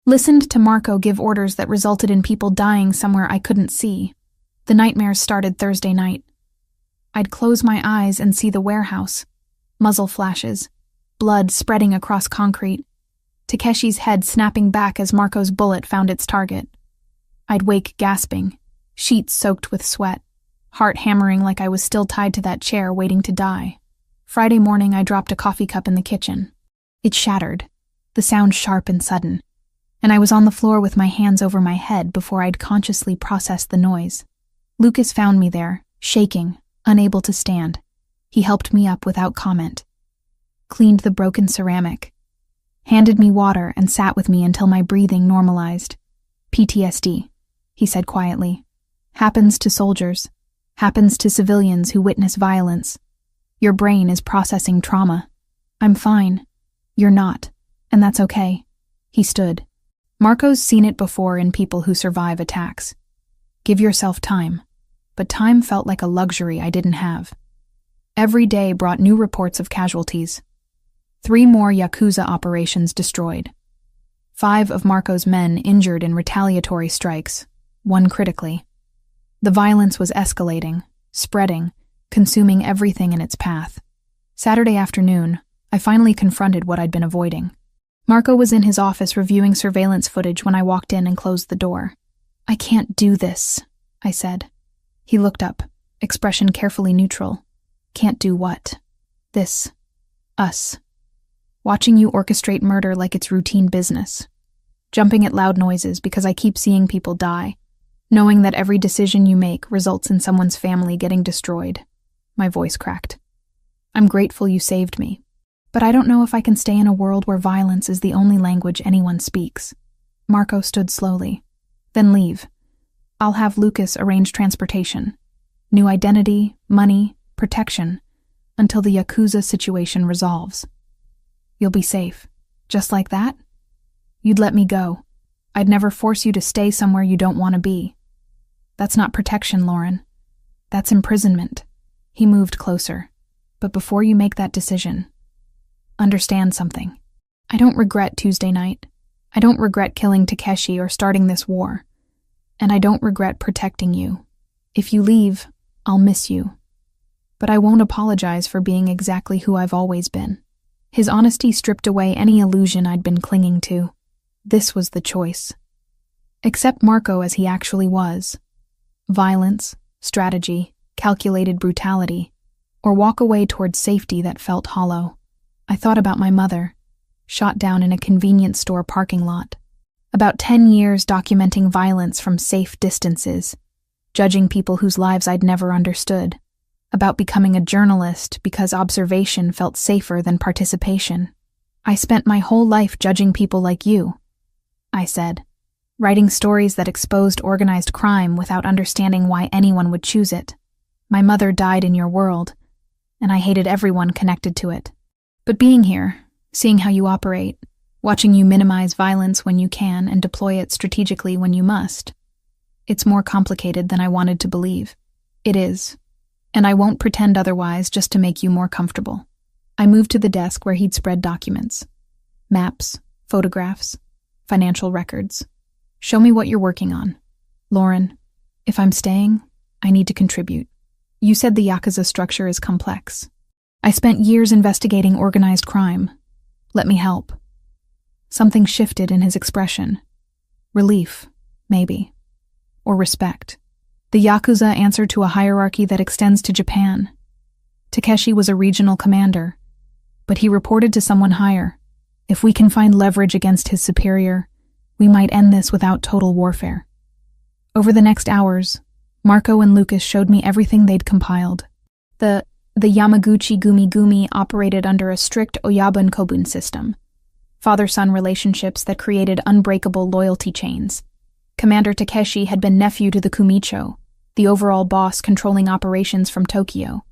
Listened to Marco give orders that resulted in people dying somewhere I couldn't see. The nightmares started Thursday night. I'd close my eyes and see the warehouse, muzzle flashes, blood spreading across concrete, Takeshi's head snapping back as Marco's bullet found its target. I'd wake gasping, sheets soaked with sweat, heart hammering like I was still tied to that chair waiting to die. Friday morning, I dropped a coffee cup in the kitchen. It shattered, the sound sharp and sudden, and I was on the floor with my hands over my head before I'd consciously processed the noise. Lucas found me there, shaking, unable to stand. He helped me up without comment, cleaned the broken ceramic, handed me water and sat with me until my breathing normalized. PTSD, he said quietly. Happens to soldiers. Happens to civilians who witness violence. Your brain is processing trauma. I'm fine. You're not. And that's okay. He stood. Marco's seen it before in people who survive attacks. Give yourself time. But time felt like a luxury I didn't have. Every day brought new reports of casualties. 3 more Yakuza operations destroyed. 5 of Marco's men injured in retaliatory strikes, 1 critically. The violence was escalating, spreading, consuming everything in its path. Saturday afternoon, I finally confronted what I'd been avoiding. Marco was in his office reviewing surveillance footage when I walked in and closed the door. I can't do this, I said. He looked up, expression carefully neutral. Can't do what? This. Us. Watching you orchestrate murder like it's routine business. Jumping at loud noises because I keep seeing people die. Knowing that every decision you make results in someone's family getting destroyed. My voice cracked. I'm grateful you saved me. But I don't know if I can stay in a world where violence is the only language anyone speaks. Marco stood slowly. Then leave. I'll have Lucas arrange transportation. New identity, money, protection, until the Yakuza situation resolves. You'll be safe. Just like that? You'd let me go. I'd never force you to stay somewhere you don't want to be. That's not protection, Lauren. That's imprisonment. He moved closer. But before you make that decision, understand something. I don't regret Tuesday night. I don't regret killing Takeshi or starting this war. And I don't regret protecting you. If you leave, I'll miss you. But I won't apologize for being exactly who I've always been. His honesty stripped away any illusion I'd been clinging to. This was the choice. Accept Marco as he actually was. Violence, strategy, calculated brutality, or walk away towards safety that felt hollow. I thought about my mother, shot down in a convenience store parking lot. About 10 years documenting violence from safe distances, judging people whose lives I'd never understood. About becoming a journalist because observation felt safer than participation. I spent my whole life judging people like you, I said, writing stories that exposed organized crime without understanding why anyone would choose it. My mother died in your world, and I hated everyone connected to it. But being here, seeing how you operate, watching you minimize violence when you can and deploy it strategically when you must, it's more complicated than I wanted to believe. It is. And I won't pretend otherwise just to make you more comfortable. I moved to the desk where he'd spread documents. Maps, photographs, financial records. Show me what you're working on. Lauren, if I'm staying, I need to contribute. You said the Yakuza structure is complex. I spent years investigating organized crime. Let me help. Something shifted in his expression. Relief, maybe. Or respect. The Yakuza answer to a hierarchy that extends to Japan. Takeshi was a regional commander, but he reported to someone higher. If we can find leverage against his superior, we might end this without total warfare. Over the next hours, Marco and Lucas showed me everything they'd compiled. The Yamaguchi Gumi Gumi operated under a strict Oyabun Kobun system. Father-son relationships that created unbreakable loyalty chains. Commander Takeshi had been nephew to the Kumicho, the overall boss controlling operations from Tokyo.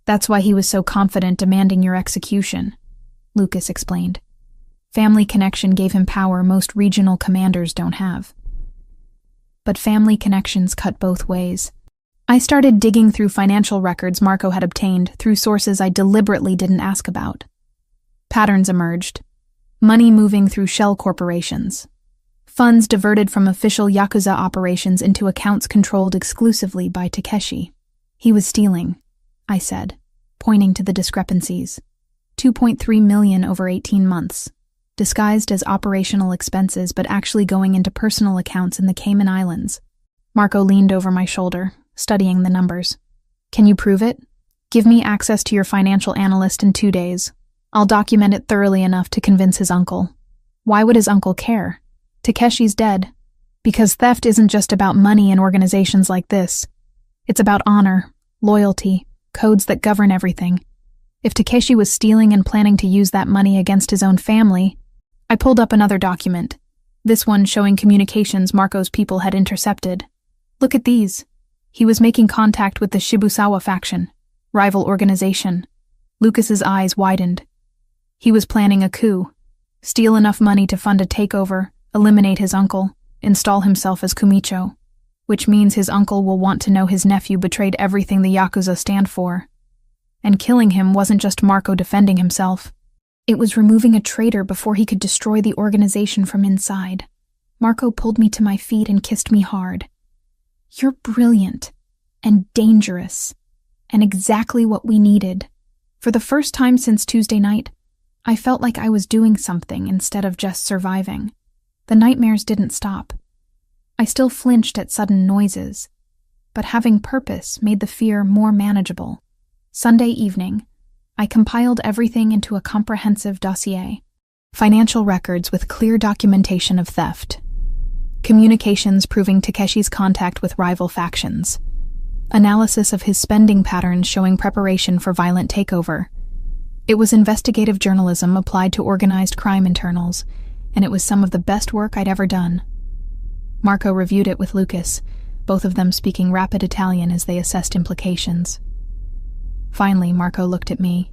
That's why he was so confident demanding your execution, Lucas explained. Family connection gave him power most regional commanders don't have. But family connections cut both ways. I started digging through financial records Marco had obtained through sources I deliberately didn't ask about. Patterns emerged. Money moving through shell corporations. Funds diverted from official Yakuza operations into accounts controlled exclusively by Takeshi. He was stealing, I said, pointing to the discrepancies. $2.3 million over 18 months. disguised as operational expenses but actually going into personal accounts in the Cayman Islands. Marco leaned over my shoulder, studying the numbers. Can you prove it? Give me access to your financial analyst in 2 days. I'll document it thoroughly enough to convince his uncle. Why would his uncle care? Takeshi's dead. Because theft isn't just about money in organizations like this. It's about honor, loyalty, codes that govern everything. If Takeshi was stealing and planning to use that money against his own family... I pulled up another document, this one showing communications Marco's people had intercepted. Look at these. He was making contact with the Shibusawa faction, rival organization. Lucas's eyes widened. He was planning a coup. Steal enough money to fund a takeover, eliminate his uncle, install himself as Kumicho. Which means his uncle will want to know his nephew betrayed everything the Yakuza stand for. And killing him wasn't just Marco defending himself. It was removing a traitor before he could destroy the organization from inside. Marco pulled me to my feet and kissed me hard. You're brilliant and dangerous and exactly what we needed. For the first time since Tuesday night, I felt like I was doing something instead of just surviving. The nightmares didn't stop. I still flinched at sudden noises, but having purpose made the fear more manageable. Sunday evening, I compiled everything into a comprehensive dossier. Financial records with clear documentation of theft. Communications proving Takeshi's contact with rival factions. Analysis of his spending patterns showing preparation for violent takeover. It was investigative journalism applied to organized crime internals, and it was some of the best work I'd ever done. Marco reviewed it with Lucas, both of them speaking rapid Italian as they assessed implications. Finally, Marco looked at me.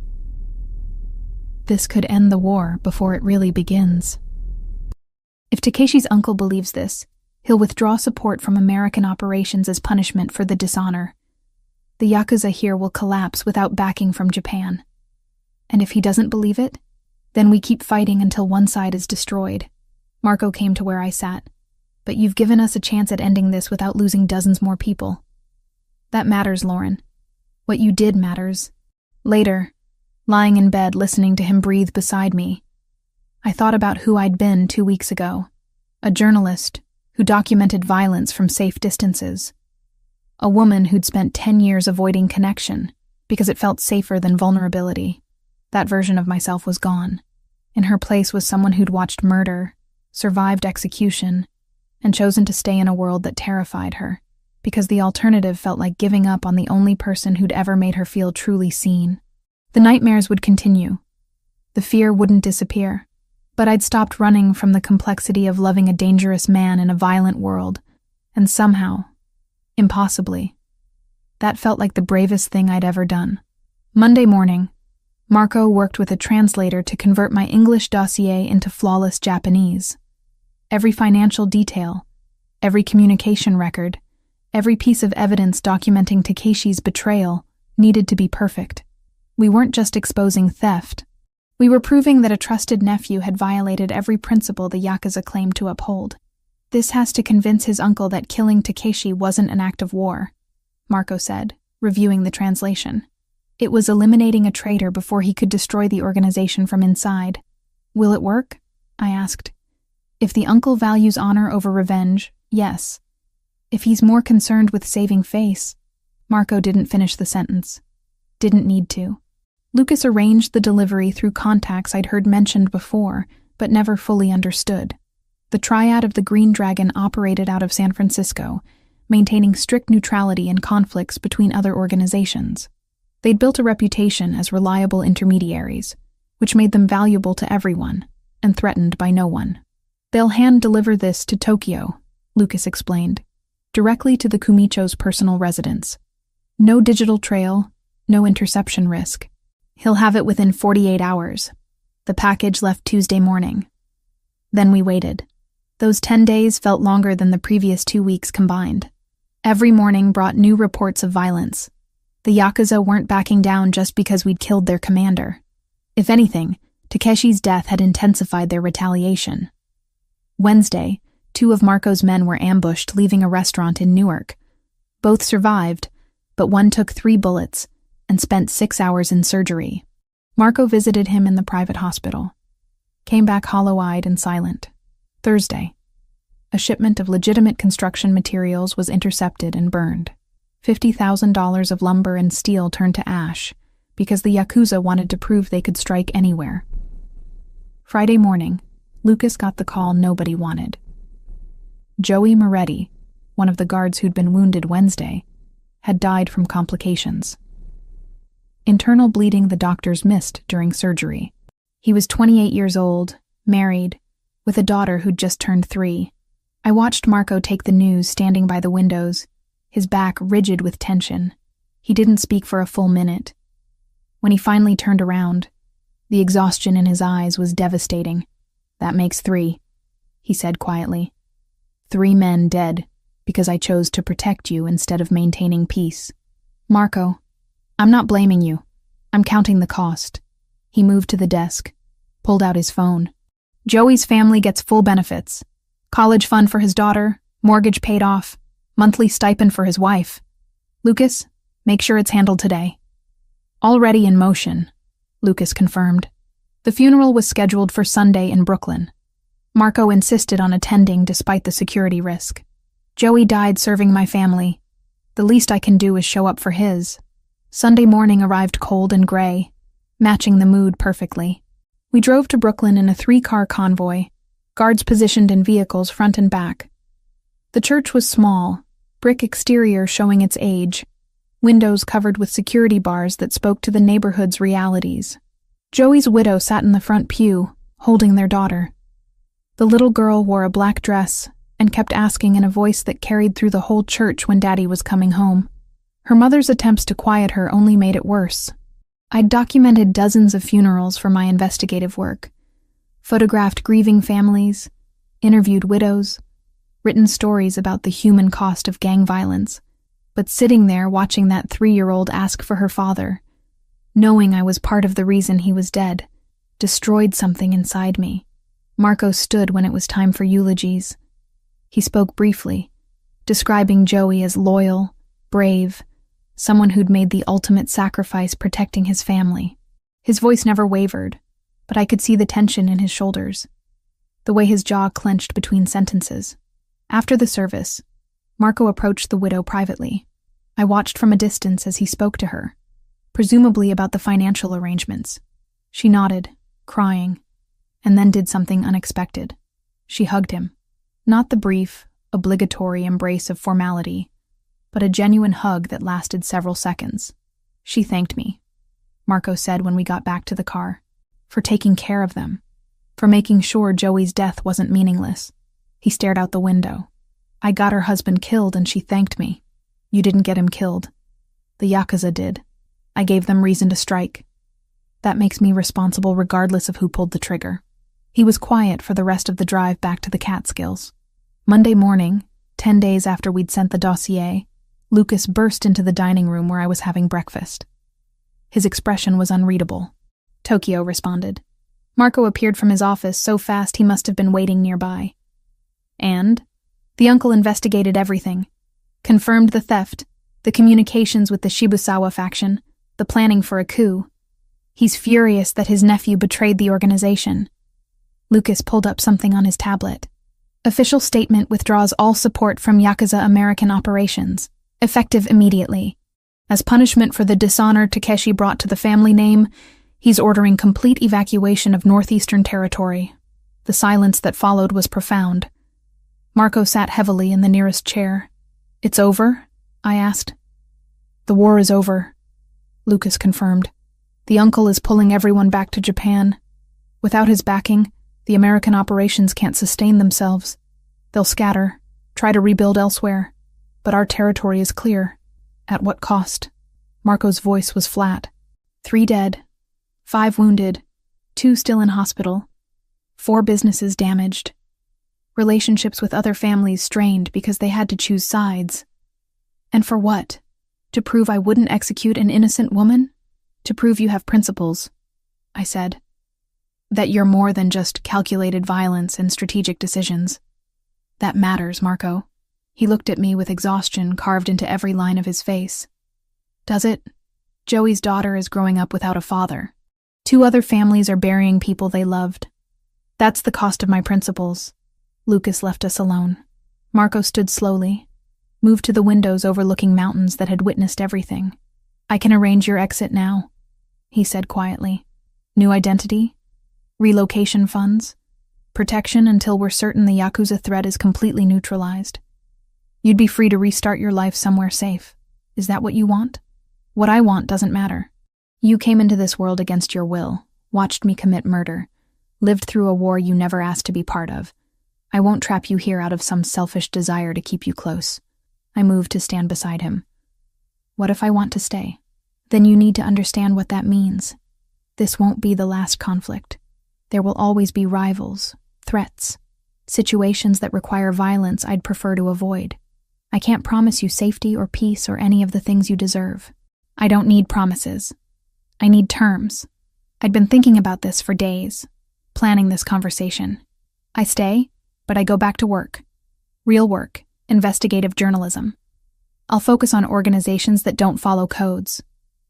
This could end the war before it really begins. If Takeshi's uncle believes this, he'll withdraw support from American operations as punishment for the dishonor. The Yakuza here will collapse without backing from Japan. And if he doesn't believe it, then we keep fighting until one side is destroyed. Marco came to where I sat. But you've given us a chance at ending this without losing dozens more people. That matters, Lauren. What you did matters. Later, lying in bed listening to him breathe beside me, I thought about who I'd been 2 weeks ago. A journalist who documented violence from safe distances. A woman who'd spent 10 years avoiding connection because it felt safer than vulnerability. That version of myself was gone. In her place was someone who'd watched murder, survived execution, and chosen to stay in a world that terrified her, because the alternative felt like giving up on the only person who'd ever made her feel truly seen. The nightmares would continue. The fear wouldn't disappear, but I'd stopped running from the complexity of loving a dangerous man in a violent world, and somehow, impossibly, that felt like the bravest thing I'd ever done. Monday morning, Marco worked with a translator to convert my English dossier into flawless Japanese. Every financial detail, every communication record, every piece of evidence documenting Takeshi's betrayal needed to be perfect. We weren't just exposing theft. We were proving that a trusted nephew had violated every principle the Yakuza claimed to uphold. This has to convince his uncle that killing Takeshi wasn't an act of war, Marco said, reviewing the translation. It was eliminating a traitor before he could destroy the organization from inside. Will it work? I asked. If the uncle values honor over revenge, yes. If he's more concerned with saving face, Marco didn't finish the sentence. Didn't need to. Lucas arranged the delivery through contacts I'd heard mentioned before, but never fully understood. The triad of the Green Dragon operated out of San Francisco, maintaining strict neutrality in conflicts between other organizations. They'd built a reputation as reliable intermediaries, which made them valuable to everyone and threatened by no one. They'll hand-deliver this to Tokyo, Lucas explained, directly to the Kumicho's personal residence. No digital trail, no interception risk. He'll have it within 48 hours. The package left Tuesday morning. Then we waited. Those 10 days felt longer than the previous 2 weeks combined. Every morning brought new reports of violence. The Yakuza weren't backing down just because we'd killed their commander. If anything, Takeshi's death had intensified their retaliation. Wednesday, 2 of Marco's men were ambushed leaving a restaurant in Newark. Both survived, but one took 3 bullets and spent 6 hours in surgery. Marco visited him in the private hospital. Came back hollow-eyed and silent. Thursday. A shipment of legitimate construction materials was intercepted and burned. $50,000 of lumber and steel turned to ash because the Yakuza wanted to prove they could strike anywhere. Friday morning, Lucas got the call nobody wanted. Joey Moretti, one of the guards who'd been wounded Wednesday, had died from complications. Internal bleeding the doctors missed during surgery. He was 28 years old, married, with a daughter who'd just turned 3. I watched Marco take the news standing by the windows, his back rigid with tension. He didn't speak for a full minute. When he finally turned around, the exhaustion in his eyes was devastating. "That makes 3, he said quietly. 3 men dead because I chose to protect you instead of maintaining peace. Marco, I'm not blaming you. I'm counting the cost." He moved to the desk, pulled out his phone. "Joey's family gets full benefits. College fund for his daughter, mortgage paid off, monthly stipend for his wife. Lucas, make sure it's handled today." "Already in motion," Lucas confirmed. The funeral was scheduled for Sunday in Brooklyn. Marco insisted on attending despite the security risk. "Joey died serving my family. The least I can do is show up for his." Sunday morning arrived cold and gray, matching the mood perfectly. We drove to Brooklyn in a 3-car convoy, guards positioned in vehicles front and back. The church was small, brick exterior showing its age, windows covered with security bars that spoke to the neighborhood's realities. Joey's widow sat in the front pew, holding their daughter. The little girl wore a black dress and kept asking in a voice that carried through the whole church when Daddy was coming home. Her mother's attempts to quiet her only made it worse. I'd documented dozens of funerals for my investigative work, photographed grieving families, interviewed widows, written stories about the human cost of gang violence, but sitting there watching that 3-year-old ask for her father, knowing I was part of the reason he was dead, destroyed something inside me. Marco stood when it was time for eulogies. He spoke briefly, describing Joey as loyal, brave, someone who'd made the ultimate sacrifice protecting his family. His voice never wavered, but I could see the tension in his shoulders, the way his jaw clenched between sentences. After the service, Marco approached the widow privately. I watched from a distance as he spoke to her, presumably about the financial arrangements. She nodded, crying, and then did something unexpected. She hugged him. Not the brief, obligatory embrace of formality, but a genuine hug that lasted several seconds. "She thanked me," Marco said when we got back to the car, "for taking care of them, for making sure Joey's death wasn't meaningless." He stared out the window. "I got her husband killed and she thanked me." "You didn't get him killed. The Yakuza did. I gave them reason to strike. That makes me responsible regardless of who pulled the trigger." He was quiet for the rest of the drive back to the Catskills. Monday morning, 10 days after we'd sent the dossier, Lucas burst into the dining room where I was having breakfast. His expression was unreadable. Tokyo responded. Marco appeared from his office so fast he must have been waiting nearby. And the uncle investigated everything, confirmed the theft, the communications with the Shibusawa faction, the planning for a coup. He's furious that his nephew betrayed the organization. Lucas pulled up something on his tablet. "Official statement withdraws all support from Yakuza American operations, effective immediately. As punishment for the dishonor Takeshi brought to the family name, he's ordering complete evacuation of Northeastern Territory." The silence that followed was profound. Marco sat heavily in the nearest chair. "It's over?" I asked. "The war is over," Lucas confirmed. "The uncle is pulling everyone back to Japan. Without his backing, the American operations can't sustain themselves. They'll scatter, try to rebuild elsewhere. But our territory is clear. At what cost?" Marco's voice was flat. 3 dead, 5 wounded, 2 still in hospital, 4 businesses damaged. Relationships with other families strained because they had to choose sides. And for what? To prove I wouldn't execute an innocent woman? To prove you have principles, I said. That you're more than just calculated violence and strategic decisions. That matters, Marco. He looked at me with exhaustion carved into every line of his face. Does it? Joey's daughter is growing up without a father. 2 other families are burying people they loved. That's the cost of my principles. Lucas left us alone. Marco stood slowly, moved to the windows overlooking mountains that had witnessed everything. I can arrange your exit now, he said quietly. New identity? Relocation funds? Protection until we're certain the Yakuza threat is completely neutralized. You'd be free to restart your life somewhere safe. Is that what you want? What I want doesn't matter. You came into this world against your will, watched me commit murder, lived through a war you never asked to be part of. I won't trap you here out of some selfish desire to keep you close. I moved to stand beside him. What if I want to stay? Then you need to understand what that means. This won't be the last conflict. There will always be rivals, threats, situations that require violence I'd prefer to avoid. I can't promise you safety or peace or any of the things you deserve. I don't need promises. I need terms. I'd been thinking about this for days, planning this conversation. I stay, but I go back to work. Real work, investigative journalism. I'll focus on organizations that don't follow codes,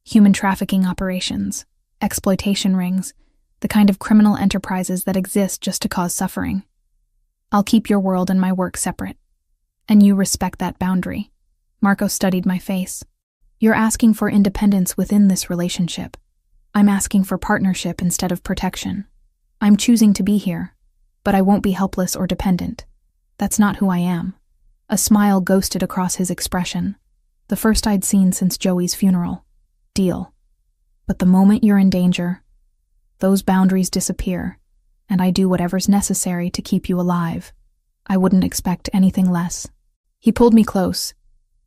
human trafficking operations, exploitation rings, the kind of criminal enterprises that exist just to cause suffering. I'll keep your world and my work separate. And you respect that boundary. Marco studied my face. You're asking for independence within this relationship. I'm asking for partnership instead of protection. I'm choosing to be here, but I won't be helpless or dependent. That's not who I am. A smile ghosted across his expression, the first I'd seen since Joey's funeral. Deal. But the moment you're in danger, those boundaries disappear, and I do whatever's necessary to keep you alive. I wouldn't expect anything less. He pulled me close,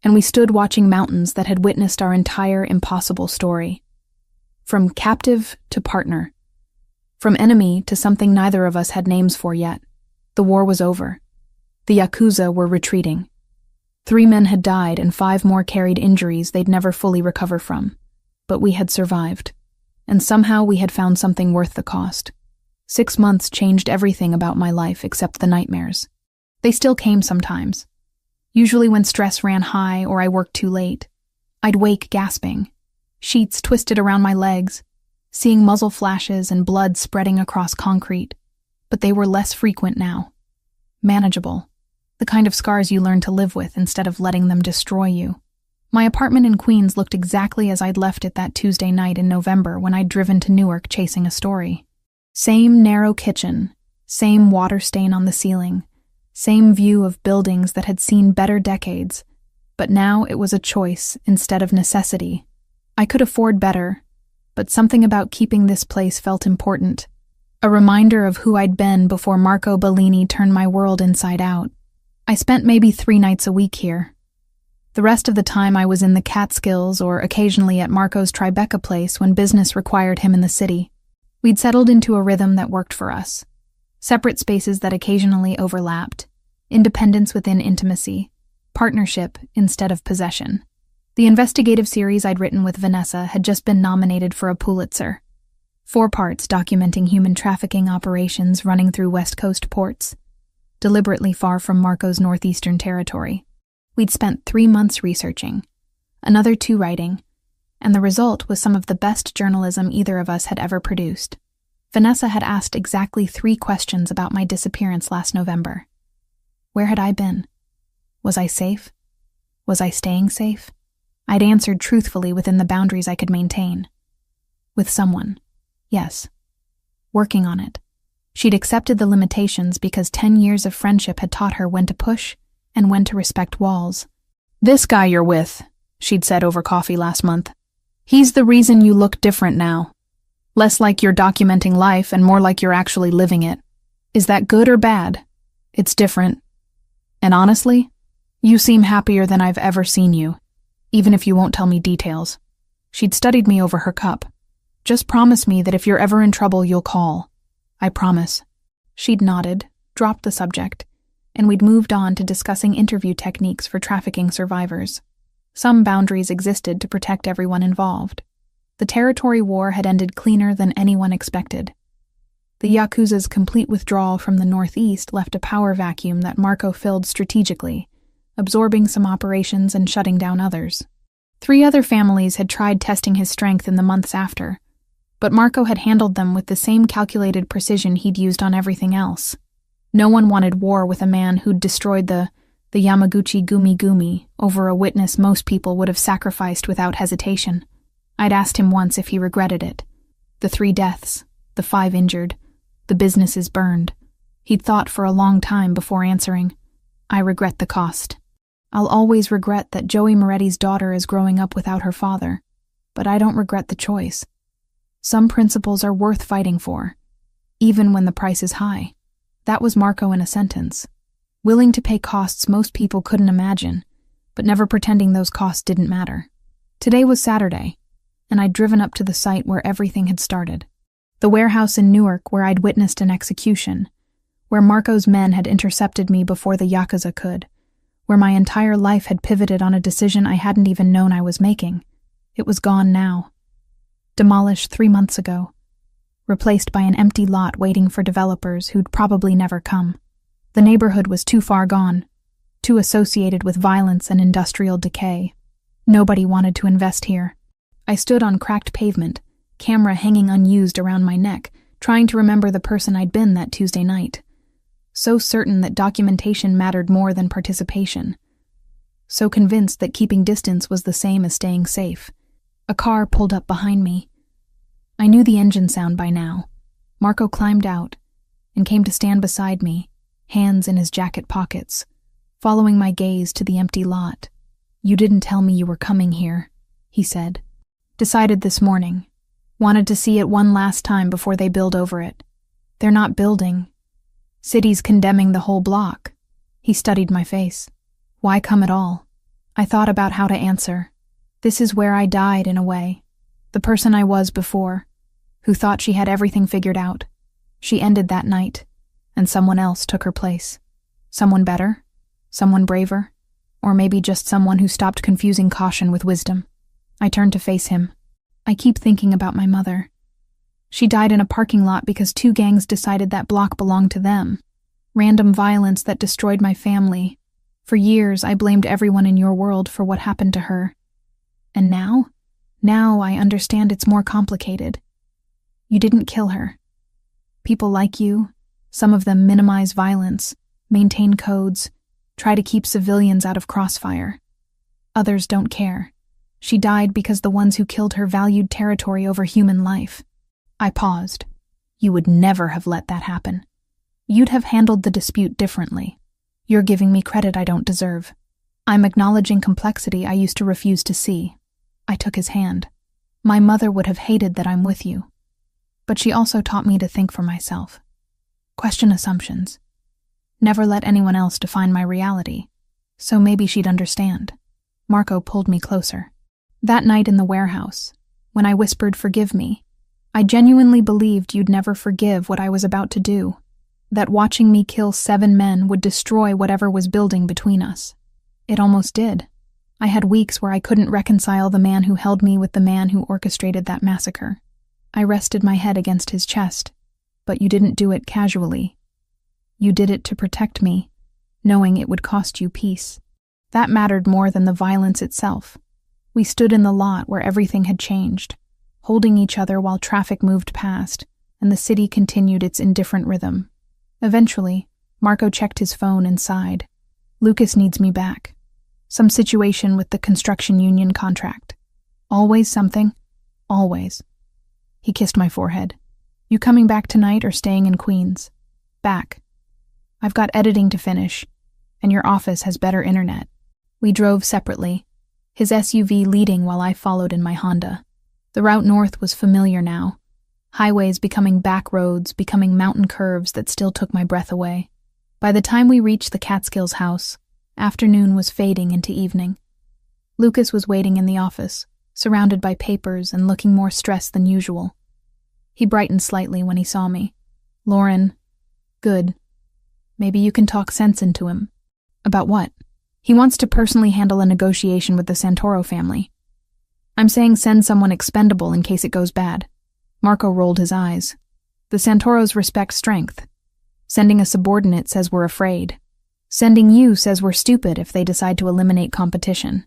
and we stood watching mountains that had witnessed our entire impossible story. From captive to partner. From enemy to something neither of us had names for yet. The war was over. The Yakuza were retreating. 3 men had died and 5 more carried injuries they'd never fully recover from. But we had survived. And somehow we had found something worth the cost. 6 months changed everything about my life except the nightmares. They still came sometimes. Usually when stress ran high or I worked too late. I'd wake gasping, sheets twisted around my legs, seeing muzzle flashes and blood spreading across concrete. But they were less frequent now. Manageable. The kind of scars you learn to live with instead of letting them destroy you. My apartment in Queens looked exactly as I'd left it that Tuesday night in November when I'd driven to Newark chasing a story. Same narrow kitchen, same water stain on the ceiling, same view of buildings that had seen better decades, but now it was a choice instead of necessity. I could afford better, but something about keeping this place felt important. A reminder of who I'd been before Marco Bellini turned my world inside out. I spent maybe 3 nights a week here. The rest of the time I was in the Catskills or occasionally at Marco's Tribeca place when business required him in the city. We'd settled into a rhythm that worked for us. Separate spaces that occasionally overlapped. Independence within intimacy. Partnership instead of possession. The investigative series I'd written with Vanessa had just been nominated for a Pulitzer. 4 parts documenting human trafficking operations running through West Coast ports, deliberately far from Marco's northeastern territory. We'd spent 3 months researching, another 2 writing, and the result was some of the best journalism either of us had ever produced. Vanessa had asked exactly 3 questions about my disappearance last November. Where had I been? Was I safe? Was I staying safe? I'd answered truthfully within the boundaries I could maintain. With someone. Yes. Working on it. She'd accepted the limitations because 10 years of friendship had taught her when to push and when to respect walls. This guy you're with, she'd said over coffee last month. He's the reason you look different now. Less like you're documenting life and more like you're actually living it. Is that good or bad? It's different. And honestly, you seem happier than I've ever seen you, even if you won't tell me details. She'd studied me over her cup. Just promise me that if you're ever in trouble, you'll call. I promise. She'd nodded, dropped the subject, and we'd moved on to discussing interview techniques for trafficking survivors. Some boundaries existed to protect everyone involved. The territory war had ended cleaner than anyone expected. The Yakuza's complete withdrawal from the Northeast left a power vacuum that Marco filled strategically, absorbing some operations and shutting down others. 3 other families had tried testing his strength in the months after, But Marco had handled them with the same calculated precision he'd used on everything else. No one wanted war with a man who'd destroyed the Yamaguchi Gumi Gumi over a witness most people would have sacrificed without hesitation. I'd asked him once if he regretted it. The 3 deaths, the 5 injured, the businesses burned. He'd thought for a long time before answering. I regret the cost. I'll always regret that Joey Moretti's daughter is growing up without her father, but I don't regret the choice. Some principles are worth fighting for, even when the price is high. That was Marco in a sentence. Willing to pay costs most people couldn't imagine, but never pretending those costs didn't matter. Today was Saturday, and I'd driven up to the site where everything had started. The warehouse in Newark where I'd witnessed an execution, where Marco's men had intercepted me before the Yakuza could, where my entire life had pivoted on a decision I hadn't even known I was making. It was gone now. Demolished 3 months ago. Replaced by an empty lot waiting for developers who'd probably never come. The neighborhood was too far gone, too associated with violence and industrial decay. Nobody wanted to invest here. I stood on cracked pavement, camera hanging unused around my neck, trying to remember the person I'd been that Tuesday night. So certain that documentation mattered more than participation. So convinced that keeping distance was the same as staying safe. A car pulled up behind me. I knew the engine sound by now. Marco climbed out and came to stand beside me, hands in his jacket pockets, following my gaze to the empty lot. "You didn't tell me you were coming here," he said. "Decided this morning. Wanted to see it one last time before they build over it. They're not building. City's condemning the whole block." He studied my face. "Why come at all?" I thought about how to answer. This is where I died, in a way. The person I was before, who thought she had everything figured out. She ended that night, and someone else took her place. Someone better? Someone braver? Or maybe just someone who stopped confusing caution with wisdom. I turned to face him. "I keep thinking about my mother. She died in a parking lot because 2 gangs decided that block belonged to them. Random violence that destroyed my family. For years, I blamed everyone in your world for what happened to her. And now? Now I understand it's more complicated. You didn't kill her. People like you, some of them minimize violence, maintain codes, try to keep civilians out of crossfire. Others don't care. She died because the ones who killed her valued territory over human life." I paused. "You would never have let that happen. You'd have handled the dispute differently. You're giving me credit I don't deserve. I'm acknowledging complexity I used to refuse to see." I took his hand. "My mother would have hated that I'm with you. But she also taught me to think for myself. Question assumptions. Never let anyone else define my reality. So maybe she'd understand." Marco pulled me closer. "That night in the warehouse, when I whispered, 'Forgive me,' I genuinely believed you'd never forgive what I was about to do. That watching me kill 7 men would destroy whatever was building between us. It almost did. I had weeks where I couldn't reconcile the man who held me with the man who orchestrated that massacre. I rested my head against his chest, but you didn't do it casually. You did it to protect me, knowing it would cost you peace. That mattered more than the violence itself. We stood in the lot where everything had changed, holding each other while traffic moved past, and the city continued its indifferent rhythm. Eventually, Marco checked his phone and sighed. "Lucas needs me back. Some situation with the construction union contract. Always something. Always." He kissed my forehead. "You coming back tonight or staying in Queens?" "Back. I've got editing to finish, and your office has better internet." We drove separately, his SUV leading while I followed in my Honda. The route north was familiar now. Highways becoming back roads, becoming mountain curves that still took my breath away. By the time we reached the Catskills house, afternoon was fading into evening. Lucas was waiting in the office, surrounded by papers and looking more stressed than usual. He brightened slightly when he saw me. "Lauren, good. Maybe you can talk sense into him." "About what?" "He wants to personally handle a negotiation with the Santoro family. I'm saying send someone expendable in case it goes bad." Marco rolled his eyes. "The Santoros respect strength. Sending a subordinate says we're afraid. Sending you says we're stupid if they decide to eliminate competition."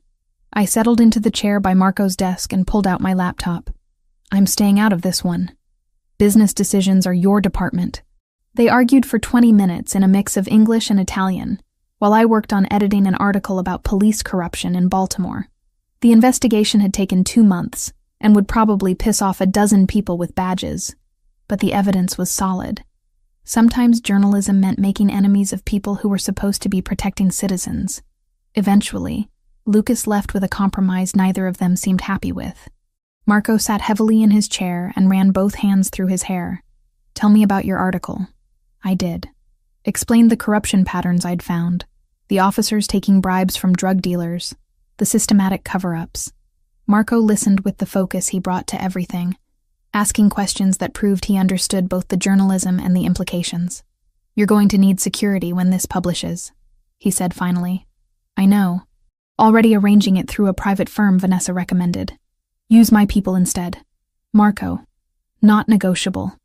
I settled into the chair by Marco's desk and pulled out my laptop. I'm staying out of this one. Business decisions are your department. They argued for 20 minutes in a mix of English and Italian, while I worked on editing an article about police corruption in Baltimore. The investigation had taken 2 months and would probably piss off a dozen people with badges, but the evidence was solid. Sometimes journalism meant making enemies of people who were supposed to be protecting citizens. Eventually, Lucas left with a compromise neither of them seemed happy with. Marco sat heavily in his chair and ran both hands through his hair. "Tell me about your article." I did. Explained the corruption patterns I'd found, the officers taking bribes from drug dealers, the systematic cover-ups. Marco listened with the focus he brought to everything, asking questions that proved he understood both the journalism and the implications. "You're going to need security when this publishes," he said finally. "I know. Already arranging it through a private firm Vanessa recommended. Use my people instead." "Marco, not negotiable.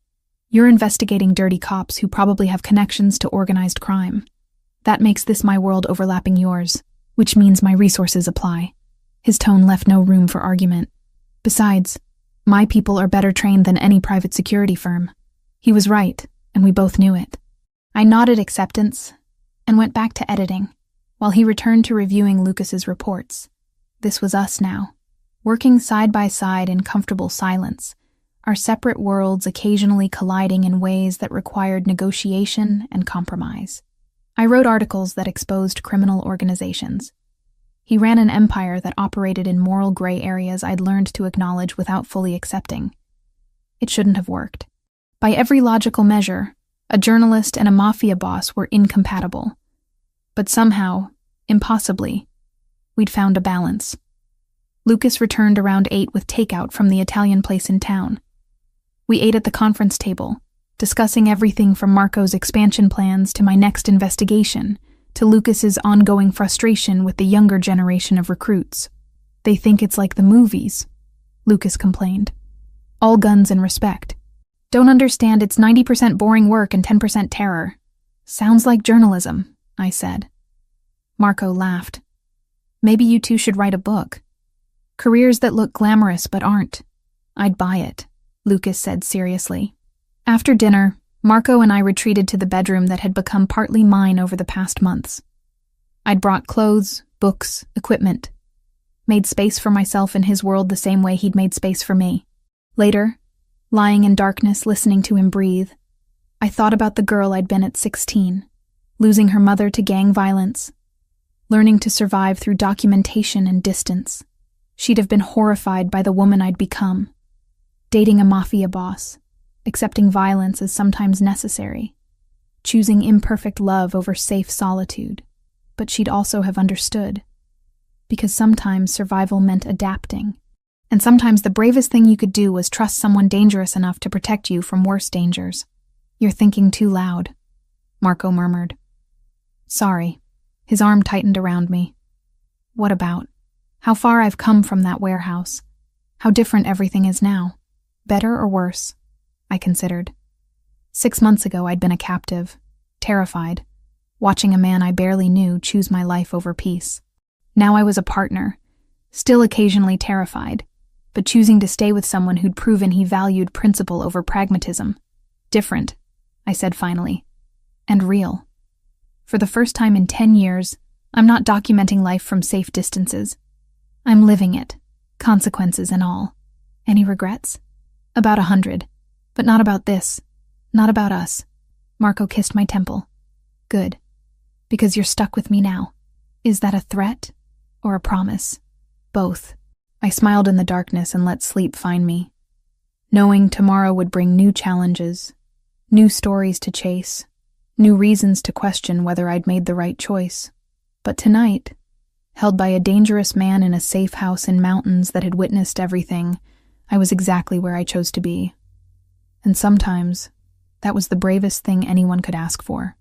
You're investigating dirty cops who probably have connections to organized crime. That makes this my world overlapping yours, which means my resources apply." His tone left no room for argument. "Besides, my people are better trained than any private security firm." He was right, and we both knew it. I nodded acceptance and went back to editing, while he returned to reviewing Lucas's reports. This was us now, working side by side in comfortable silence, our separate worlds occasionally colliding in ways that required negotiation and compromise. I wrote articles that exposed criminal organizations. He ran an empire that operated in moral gray areas I'd learned to acknowledge without fully accepting. It shouldn't have worked. By every logical measure, a journalist and a mafia boss were incompatible. But somehow, impossibly, we'd found a balance. Lucas returned around 8 with takeout from the Italian place in town. We ate at the conference table, discussing everything from Marco's expansion plans to my next investigation, to Lucas's ongoing frustration with the younger generation of recruits. "They think it's like the movies," Lucas complained. "All guns and respect. Don't understand it's 90% boring work and 10% terror." "Sounds like journalism," I said. Marco laughed. "Maybe you two should write a book. Careers that look glamorous but aren't." "I'd buy it," Lucas said seriously. After dinner, Marco and I retreated to the bedroom that had become partly mine over the past months. I'd brought clothes, books, equipment, made space for myself in his world the same way he'd made space for me. Later, lying in darkness listening to him breathe, I thought about the girl I'd been at 16, losing her mother to gang violence, learning to survive through documentation and distance. She'd have been horrified by the woman I'd become, dating a mafia boss, accepting violence as sometimes necessary, choosing imperfect love over safe solitude. But she'd also have understood, because sometimes survival meant adapting, and sometimes the bravest thing you could do was trust someone dangerous enough to protect you from worse dangers. "You're thinking too loud," Marco murmured. "Sorry." His arm tightened around me. "What about? How far I've come from that warehouse. How different everything is now. Better or worse?" I considered. 6 months ago I'd been a captive, terrified, watching a man I barely knew choose my life over peace. Now I was a partner, still occasionally terrified, but choosing to stay with someone who'd proven he valued principle over pragmatism. "Different," I said finally, "and real. For the first time in 10 years, I'm not documenting life from safe distances. I'm living it, consequences and all." "Any regrets?" "About 100. But not about this. Not about us." Marco kissed my temple. "Good. Because you're stuck with me now. Is that a threat or a promise?" "Both." I smiled in the darkness and let sleep find me, knowing tomorrow would bring new challenges, new stories to chase, new reasons to question whether I'd made the right choice. But tonight, held by a dangerous man in a safe house in mountains that had witnessed everything, I was exactly where I chose to be. And sometimes, that was the bravest thing anyone could ask for.